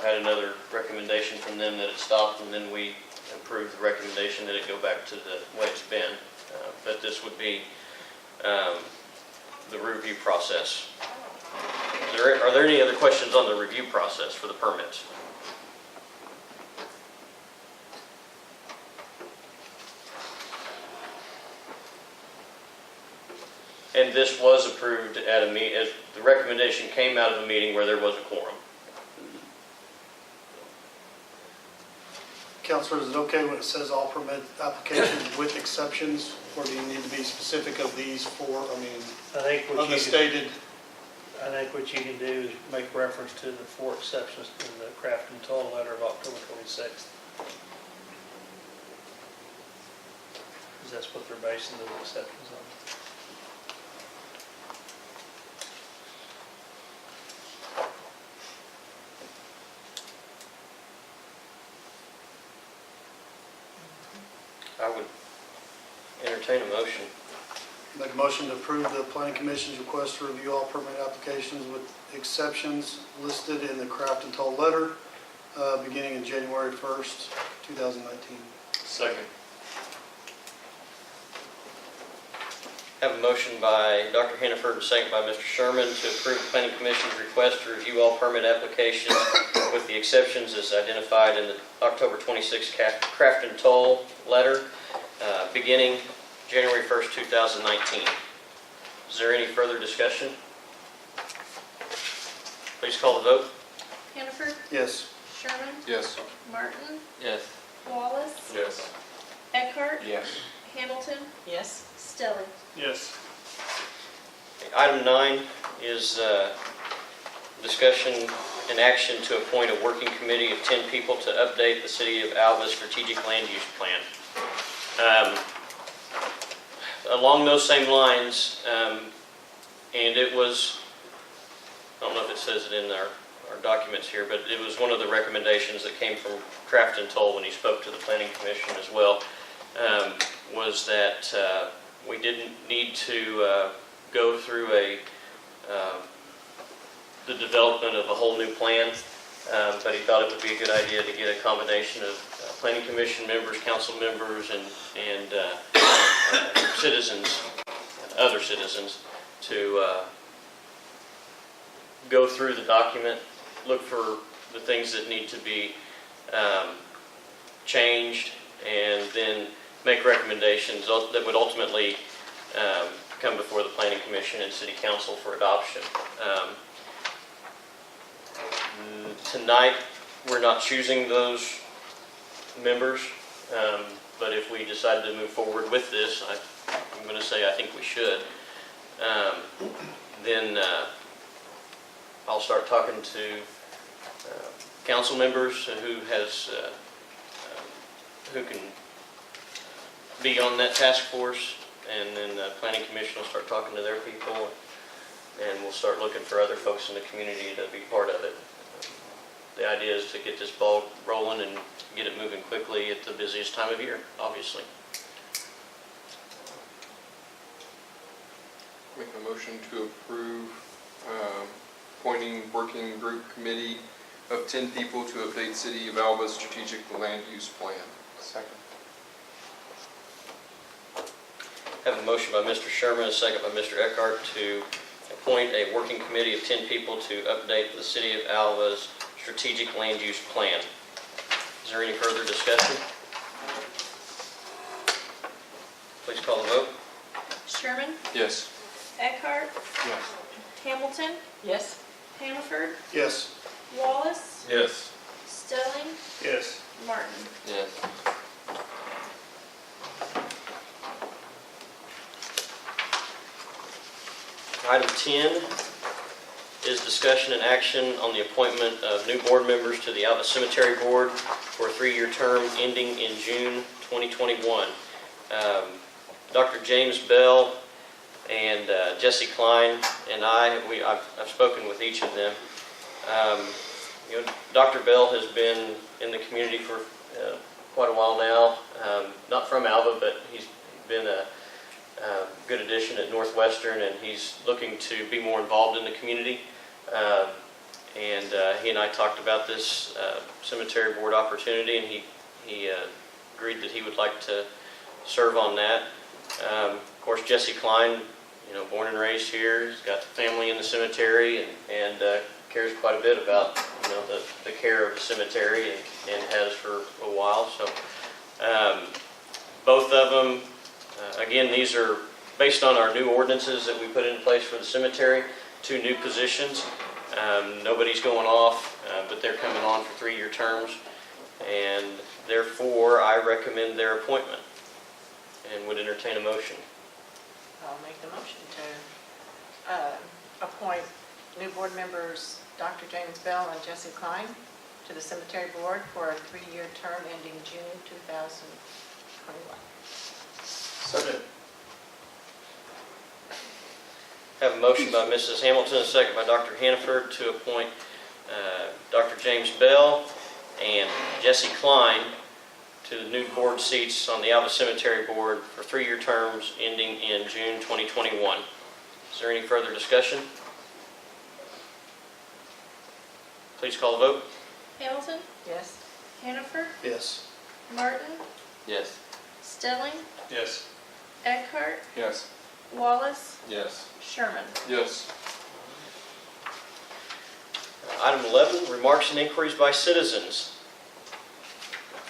had another recommendation from them that it stopped, and then we approved the recommendation that it go back to the way it's been. But this would be the review process. Are there any other questions on the review process for the permits? And this was approved at a meeting, as the recommendation came out of a meeting where there was a quorum. Counselor, is it okay when it says all permit applications with exceptions, or do you need to be specific of these four? I think Of what the you stated, can do is make reference to the 4 exceptions in the Craft and Toll letter of October 26th. Because that's what they're basing those exceptions on. I would entertain a motion. make a motion to approve the planning commission's request to review all permit applications with exceptions listed in the Craft and Toll letter, beginning in January 1st, 2019. Second. Have a motion by Dr. Hannaford and a second by Mr. Sherman to approve the planning commission's request to review all permit applications with the exceptions as identified in the October 26th Craft and Toll letter, beginning January 1st, 2019. Is there any further discussion? Please call the vote. Hannaford, Yes. Sherman, Yes. Martin, Yes. Wallace, Yes. Eckhart, Yes. Hamilton, Yes. Stelling. Yes. Item 9 is discussion and action to appoint a working committee of 10 people to update the City of Alva's strategic land use plan. Along those same lines, and it was, I don't know if it says it in our documents here, but it was one of the recommendations that came from Craft and Toll when he spoke to the Planning Commission as well, was that we didn't need to go through the development of a whole new plan, but he thought it would be a good idea to get a combination of Planning Commission members, council members, and citizens, other citizens, to go through the document, look for the things that need to be changed, and then make recommendations that would ultimately come before the Planning Commission and City Council for adoption. Tonight, we're not choosing those members, but if we decided to move forward with this, I'm going to say I think we should, then I'll start talking to council members who can be on that task force, and then the Planning Commission will start talking to their people, and we'll start looking for other folks in the community to be part of it. The idea is to get this ball rolling and get it moving quickly at the busiest time of year, obviously. Make a motion to approve appointing working group committee of 10 people to update City of Alva's strategic land use plan. Second. Have a motion by Mr. Sherman, a second by Mr. Eckhart to appoint a working committee of 10 people to update the City of Alva's strategic land use plan. Is there any further discussion? Please call the vote. Sherman, Yes. Eckhart, Yes. Hamilton, Yes. Hannaford, Yes. Wallace, Yes. Stelling, Yes. Martin. Yes. Item 10 is discussion and action on the appointment of new board members to the Alva Cemetery Board for a 3-year term ending in June 2021. Dr. James Bell and Jesse Klein and I've spoken with each of them. Dr. Bell has been in the community for quite a while now, not from Alva, but he's been a good addition at Northwestern, and he's looking to be more involved in the community. He and I talked about this cemetery board opportunity, and he agreed that he would like to serve on that. Of course, Jesse Klein, born and raised here, he's got family in the cemetery, and cares quite a bit about the care of the cemetery, and has for a while. So both of them, again, these are based on our new ordinances that we put in place for the cemetery. 2 new positions. Nobody's going off, but they're coming on for 3-year terms, and therefore I recommend their appointment and would entertain a motion. I'll make the motion to appoint new board members Dr. James Bell and Jesse Klein to the Cemetery Board for a 3-year term ending June 2021. Second. Have a motion by Mrs. Hamilton, a second by Dr. Hannaford to appoint Dr. James Bell and Jesse Klein to the new board seats on the Alva Cemetery Board for 3-year terms ending in June 2021. Is there any further discussion? Please call the vote. Hamilton, Yes? Hannaford, Yes. Martin, Yes. Stelling, Yes. Eckhart, Yes. Wallace, Yes. Sherman. Yes. Item 11, remarks and inquiries by citizens.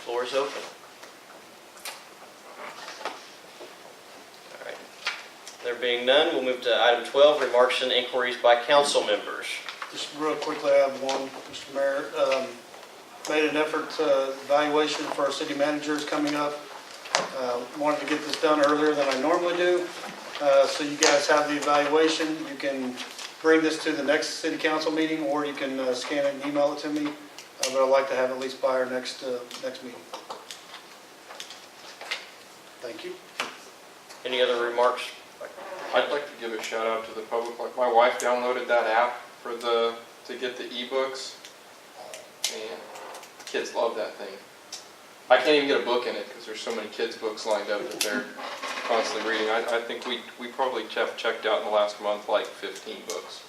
Floor is open. All right. There being none, we'll move to item 12, remarks and inquiries by council members. Just real quickly, I have one, Mr. Mayor. Made an effort, evaluation for our city manager is coming up. Wanted to get this done earlier than I normally do. So you guys have the evaluation. You can bring this to the next city council meeting, or you can scan it and email it to me. But I'd like to have it at least by our next meeting. Thank you. Any other remarks? I'd like to give a shout out to the public. Like, my wife downloaded that app to get the ebooks, and kids love that thing. I can't even get a book in it because there's so many kids' books lined up that they're constantly reading. I think we probably have checked out in the last month like 15 books.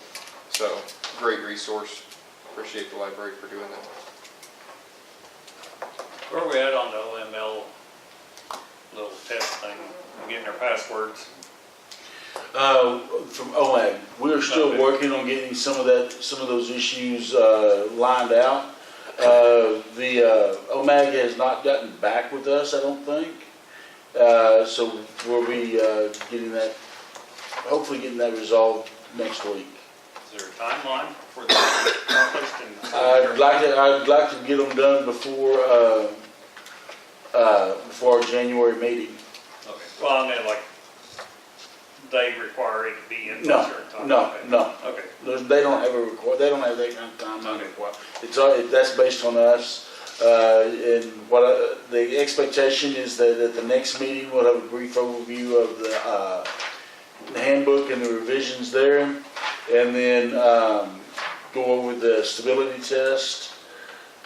So, great resource. Appreciate the library for doing that. Where are we at on the OML little test thing, getting our passwords? From OMAG, we're still Okay. working on getting some of those issues lined out. The OMAG has not gotten back with us, I don't think. So we'll be hopefully getting that resolved next week. Is there a timeline for this accomplished? I'd like to get them done before our January meeting. Okay. Well, I mean, like, they require it to be in a No, certain time? no, Okay. no. Okay. They don't have a record. They don't have that kind of timeline Okay. required. That's based on us. And the expectation is that at the next meeting we'll have a brief overview of the handbook and the revisions there, and then go over the stability test,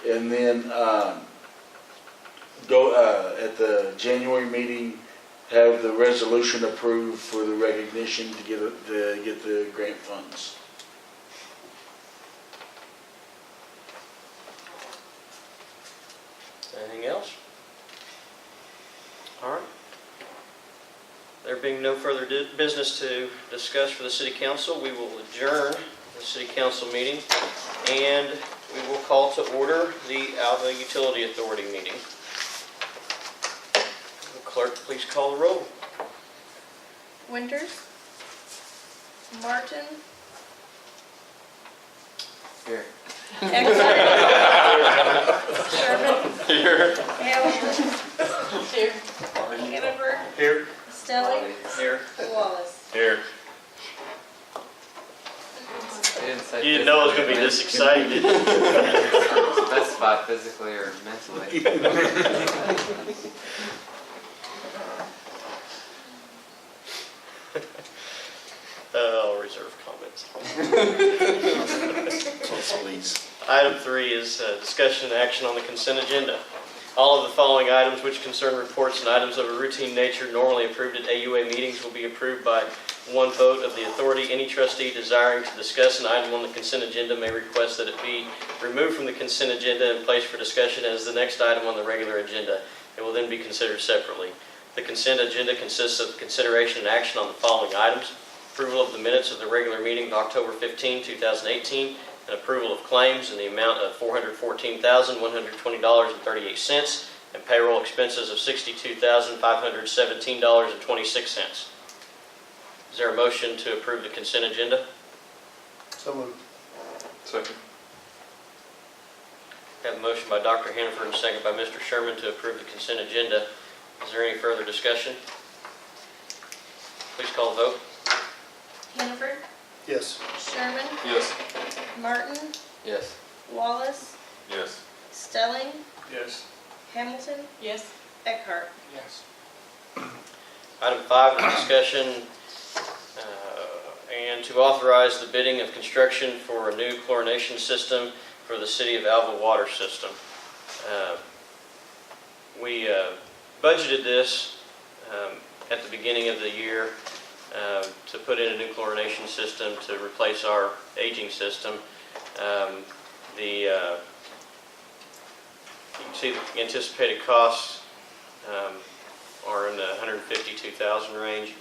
and then go at the January meeting, have the resolution approved for the recognition to get the grant funds. Anything else? All right. There being no further business to discuss for the city council, we will adjourn the city council meeting, and we will call to order the Alva Utility Authority meeting. Clerk, please call the roll. Winters, Martin, Here. Eckhart, Sherman, Here. Hamilton, Here. Hannaford, Here. Stelling, Here. Wallace. Here. to be this excited. Specify physically or mentally. I'll reserve comments. Please. Item 3 is discussion and action on the consent agenda. All of the following items which concern reports and items of a routine nature normally approved at AUA meetings will be approved by one vote of the authority. Any trustee desiring to discuss an item on the consent agenda may request that it be removed from the consent agenda and placed for discussion as the next item on the regular agenda. It will then be considered separately. The consent agenda consists of consideration and action on the following items: approval of the minutes of the regular meeting of October 15, 2018, and approval of claims in the amount of $414,120.38 and payroll expenses of $62,517.26. Is there a motion to approve the consent agenda? So moved. Second. I have a motion by Dr. Hannaford and a second by Mr. Sherman to approve the consent agenda. Is there any further discussion? Please call the vote. Hannaford, Yes. Sherman, Yes. Martin, Yes. Wallace, Yes. Stelling, Yes. Hamilton, Yes. Eckhart. Yes. Item 5 is discussion and to authorize the bidding of construction for a new chlorination system for the City of Alva water system. We budgeted this at the beginning of the year to put in a new chlorination system to replace our aging system. You can see the anticipated costs are in the $152,000 range.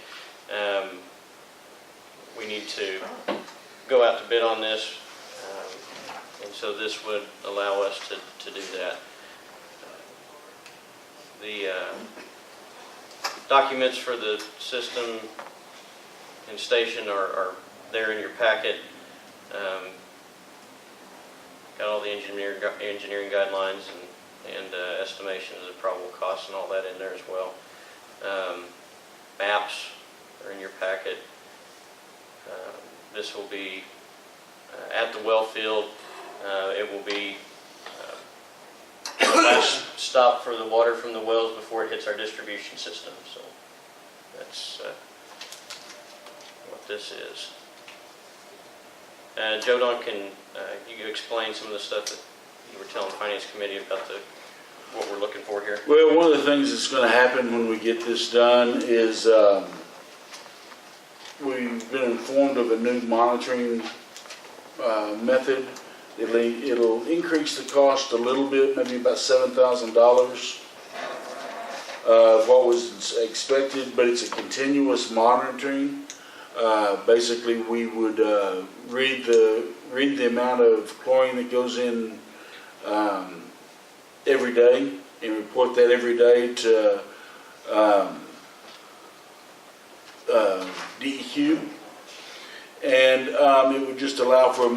We need to go out to bid on this, and so this would allow us to do that. The documents for the system and station are there in your packet. Got all the engineering guidelines and estimations of probable costs and all that in there as well. Maps are in your packet. This will be at the well field. It will be the last stop for the water from the wells before it hits our distribution system. So that's what this is. Joe Duncan, you explain some of the stuff that you were telling the Finance Committee about what we're looking for here. Well, one of the things that's going to happen when we get this done is we've been informed of a new monitoring method. It'll increase the cost a little bit, maybe about $7,000 of what was expected, but it's a continuous monitoring. Basically, we would read the amount of chlorine that goes in every day and report that every day to DEQ, and it would just allow for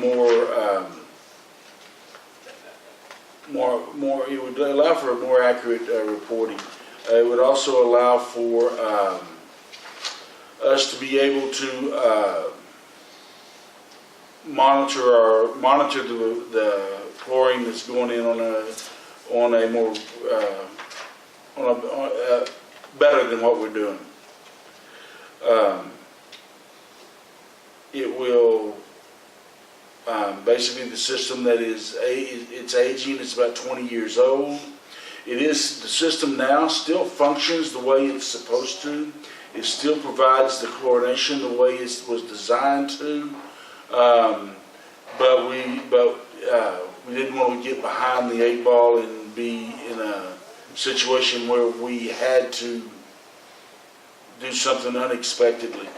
it would allow for a more accurate reporting. It would also allow for us to be able to monitor the chlorine that's going in on a more better than what we're doing. It will basically, the system that it's aging, it's about 20 years old. The system now still functions the way it's supposed to. It still provides the chlorination the way it was designed to. But we didn't want to get behind the 8 ball and be in a situation where we had to do something unexpectedly.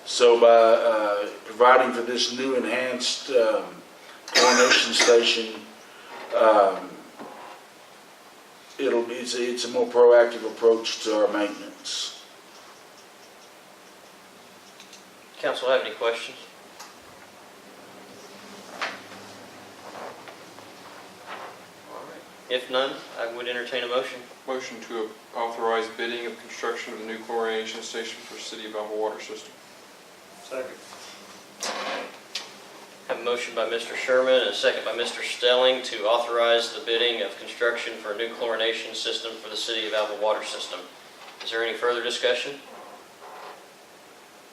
So by providing for this new enhanced chlorination station, it's a more proactive approach to our maintenance. Council have any questions? All right. If none, I would entertain a motion. Motion to authorize bidding of construction of the new chlorination station for City of Alva water system. Second. Have a motion by Mr. Sherman and a second by Mr. Stelling to authorize the bidding of construction for a new chlorination system for the City of Alva water system. Is there any further discussion?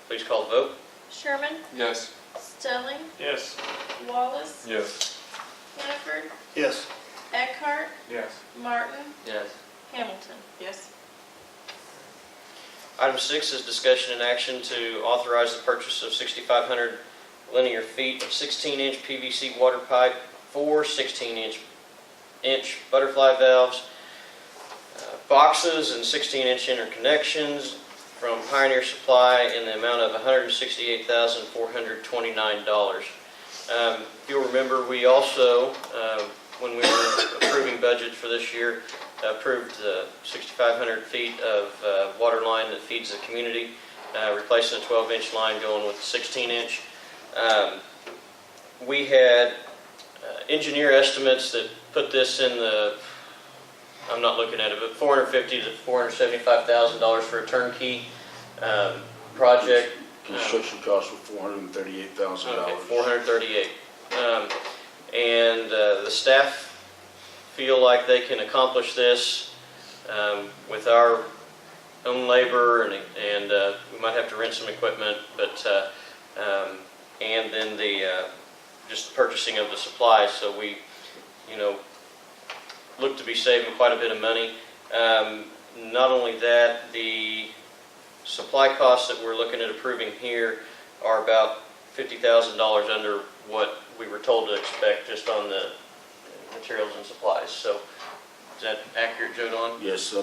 Please call the vote. Sherman? Yes. Stelling? Yes. Wallace? Yes. Hannaford? Yes. Eckhart? Yes. Martin? Yes. Hamilton? Yes. Item 6 is discussion and action to authorize the purchase of 6,500 linear feet of 16-inch PVC water pipe, 4 16-inch butterfly valves, boxes and 16-inch interconnections from Pioneer Supply in the amount of $168,429. If you'll remember, we also, when we were approving budget for this year, approved 6,500 feet of water line that feeds the community, replacing a 12-inch line going with the 16-inch. We had engineer estimates that put this in the, I'm not looking at it, but $450,000 to $475,000 for a turnkey project. Construction costs were $438,000. Okay, $438,000. And the staff feel like they can accomplish this with our own labor, and we might have to rent some equipment, but and then the just the purchasing of the supplies. So we, look to be saving quite a bit of money. Not only that, the supply costs that we're looking at approving here are about $50,000 under what we were told to expect just on the materials and supplies. So is that accurate, Joe Don? Yes, the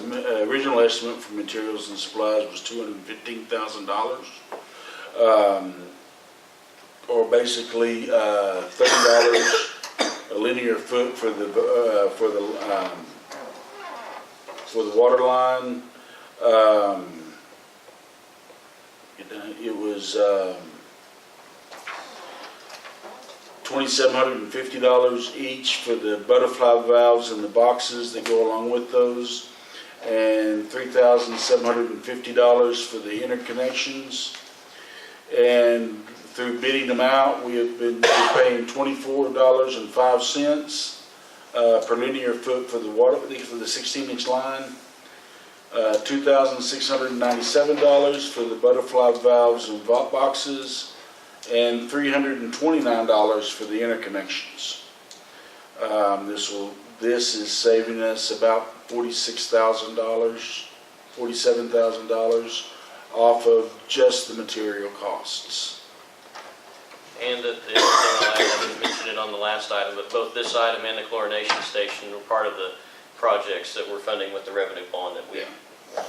original estimate for materials and supplies was $215,000. Or basically $30 a linear foot for the water line. It was $2,750 each for the butterfly valves and the boxes that go along with those, and $3,750 for the interconnections. And through bidding them out, we have been paying $24.05 per linear foot for the water, for the 16-inch line, $2,697 for the butterfly valves and boxes, and $329 for the interconnections. This is saving us about $46,000, $47,000 off of just the material costs. And the other thing I'll add, I didn't mention it on the last item, but both this item and the chlorination station were part of the projects that we're funding with the revenue bond that we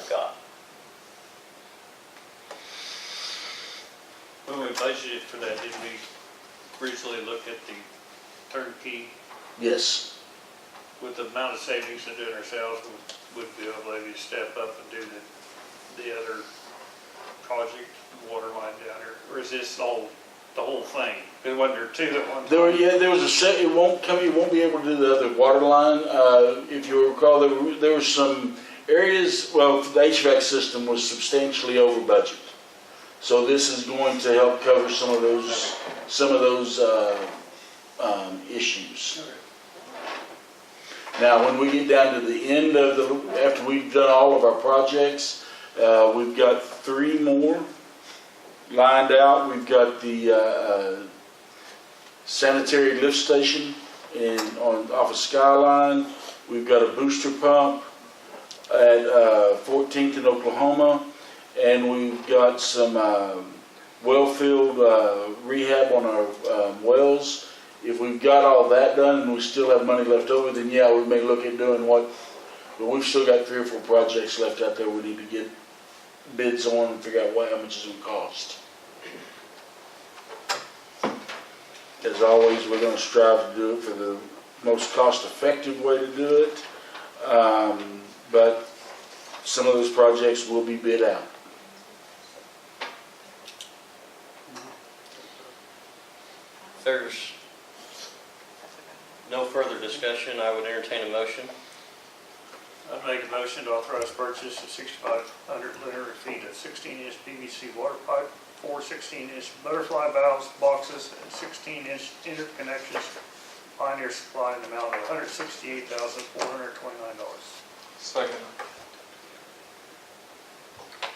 got. When we budgeted for that, did we briefly look at the turnkey Yes. with the amount of savings to do it ourselves? Would be able to step up and do the other project, water line down here? Or is this all, the whole thing? Because wasn't there two at one time? There was a set. It won't be able to do the other water line. If you recall, there were some areas. Well, the HVAC system was substantially over budget, so this is going to help cover some of those issues. Now, when we get down to the end of after we've done all of our projects, we've got 3 more lined out. We've got the sanitary lift station off of Skyline. We've got a booster pump at 14th in Oklahoma, and we've got some well field rehab on our wells. If we've got all that done and we still have money left over, then yeah, we may look at doing but we've still got 3 or 4 projects left out there we need to get bids on and figure out how much it's going to cost. As always, we're going to strive to do it for the most cost-effective way to do it, but some of those projects will be bid out. If there's no further discussion, I would entertain a motion. I'd make a motion to authorize purchase of 6,500 linear feet of 16-inch PVC water pipe, 4 16-inch butterfly valves, boxes, and 16-inch interconnections. Pioneer Supply in the amount of $168,429. Second.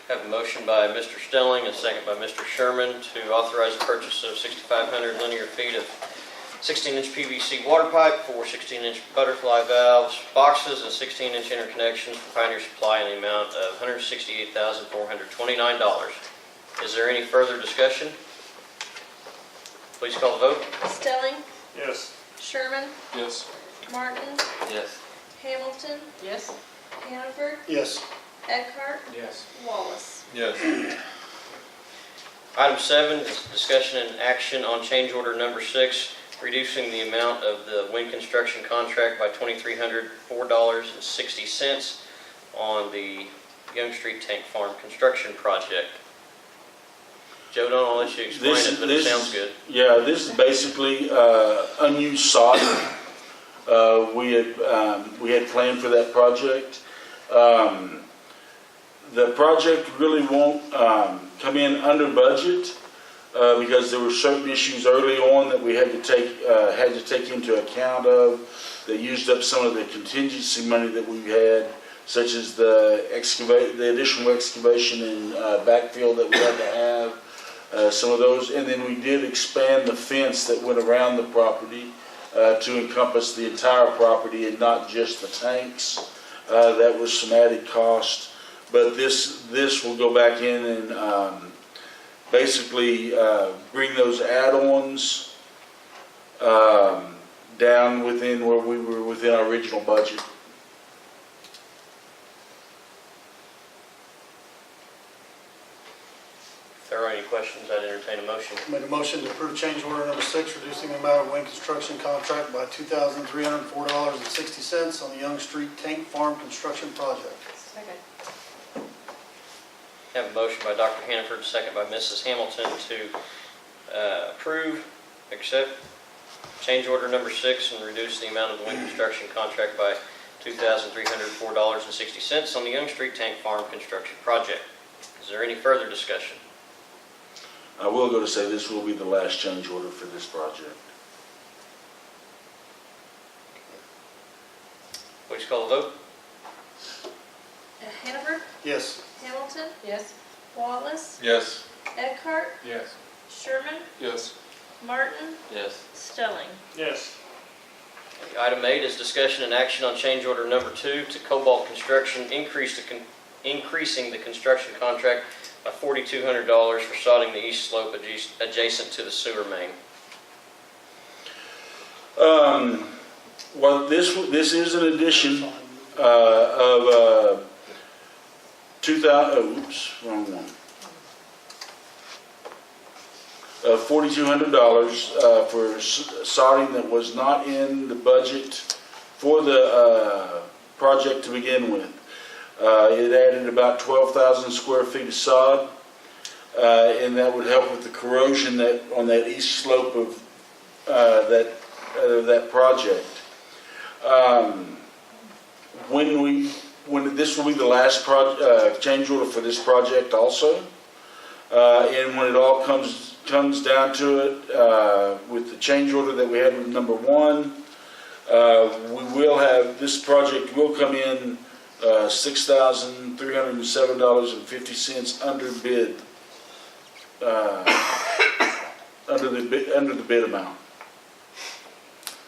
Have a motion by Mr. Stelling, a second by Mr. Sherman to authorize the purchase of 6,500 linear feet of 16-inch PVC water pipe, 4 16-inch butterfly valves, boxes, and 16-inch interconnections for Pioneer Supply in the amount of $168,429. Is there any further discussion? Please call the vote. Stelling, Yes. Sherman, Yes. Martin, Yes. Hamilton, Yes? Hannaford, Yes. Eckhart, Yes. Wallace. Yes. Item 7 is discussion and action on change order number 6, reducing the amount of the wind construction contract by $2,304.60 on the Young Street Tank Farm construction project. Joe, I'll let you explain it, but it sounds good. Yeah, this is basically unused sod. We had planned for that project. The project really won't come in under budget because there were certain issues early on that we had to take into account of that used up some of the contingency money that we had, such as the additional excavation and backfill that we had to have. Some of those, and then we did expand the fence that went around the property to encompass the entire property and not just the tanks. That was some added cost, but this will go back in and basically bring those add-ons down within where we were within our original budget. If there are any questions, I'd entertain a motion. Make a motion to approve change order number 6, reducing the amount of wind construction contract by $2,304.60 on the Young Street Tank Farm construction project. Second. Have a motion by Dr. Hannaford, second by Mrs. Hamilton to accept change order number 6 and reduce the amount of the wind construction contract by $2,304.60 on the Young Street Tank Farm construction project. Is there any further discussion? I will go to say this will be the last change order for this project. Please call the vote. Hannaford, Yes. Hamilton, Yes? Wallace, Yes. Eckhart, Yes. Sherman, Yes. Martin, Yes. Stelling. Yes. Item 8 is discussion and action on change order number 2 to Cobalt Construction, increasing the construction contract by $4,200 for sodding the east slope adjacent to the sewer main. Well, this is an addition of $4,200 for sodding that was not in the budget for the project to begin with. It added about 12,000 square feet of sod, and that would help with the corrosion that on that east slope of that project. When this will be the last change order for this project also, and when it all comes down to it, with the change order that we had with number 1, this project will come in $6,307.50 under bid, under the bid amount.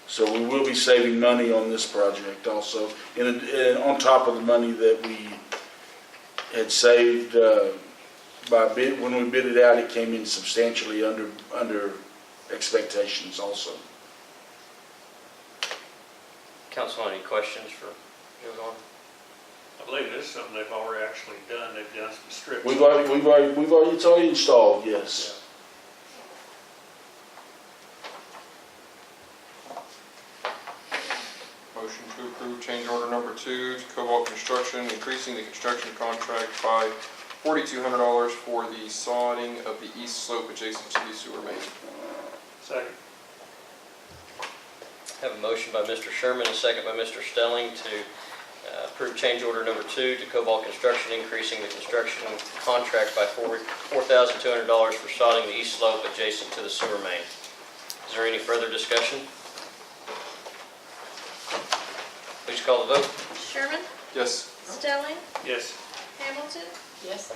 So we will be saving money on this project also, and on top of the money that we had saved by bid. When we bid it out, it came in substantially under expectations also. Council, any questions for Joe Dorn? I believe this is something they've already actually done. They've done some strips. It's already installed, yes. Motion to approve change order number 2 to Cobalt Construction, increasing the construction contract by $4,200 for the sodding of the east slope adjacent to the sewer main. Second. Have a motion by Mr. Sherman, a second by Mr. Stelling to approve change order number 2 to Cobalt Construction, increasing the construction contract by $4,200 for sodding the east slope adjacent to the sewer main. Is there any further discussion? Please call the vote. Sherman? Yes. Stelling? Yes. Hamilton? Yes.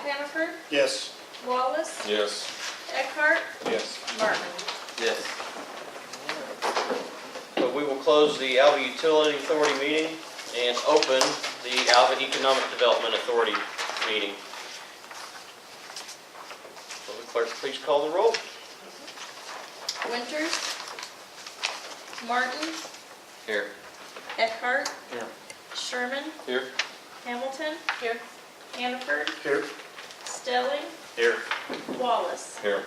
Hannaford? Yes. Wallace? Yes. Eckhart? Yes. Martin? Yes. So we will close the Alva Utility Authority meeting and open the Alva Economic Development Authority meeting. Will the clerk please call the roll? Winters? Martin? Here. Eckhart? Here. Sherman? Here. Hamilton? Here. Hannaford? Here. Stelling? Here. Wallace? Here.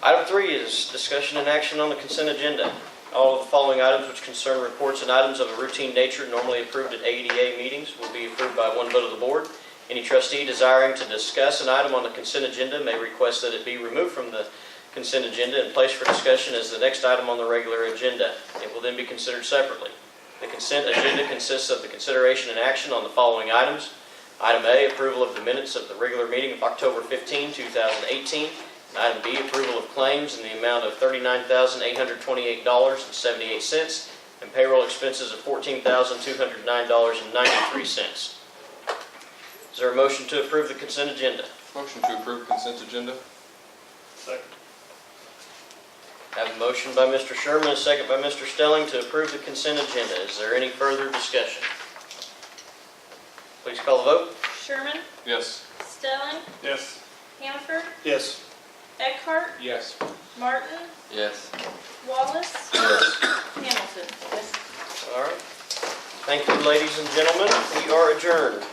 Item 3 is discussion and action on the consent agenda. All of the following items which concern reports and items of a routine nature normally approved at AEDA meetings will be approved by one vote of the board. Any trustee desiring to discuss an item on the consent agenda may request that it be removed from the consent agenda and placed for discussion as the next item on the regular agenda. It will then be considered separately. The consent agenda consists of the consideration and action on the following items. Item A, approval of the minutes of the regular meeting of October 15, 2018. And item B, approval of claims in the amount of $39,828.78 and payroll expenses of $14,209.93. Is there a motion to approve the consent agenda? Motion to approve consent agenda. Second. I have a motion by Mr. Sherman, a second by Mr. Stelling to approve the consent agenda. Is there any further discussion? Please call the vote. Sherman? Yes. Stelling? Yes. Hannaford? Yes. Eckhart? Yes. Martin? Yes. Wallace? Yes. Hamilton? Yes. All right. Thank you, ladies and gentlemen. We are adjourned.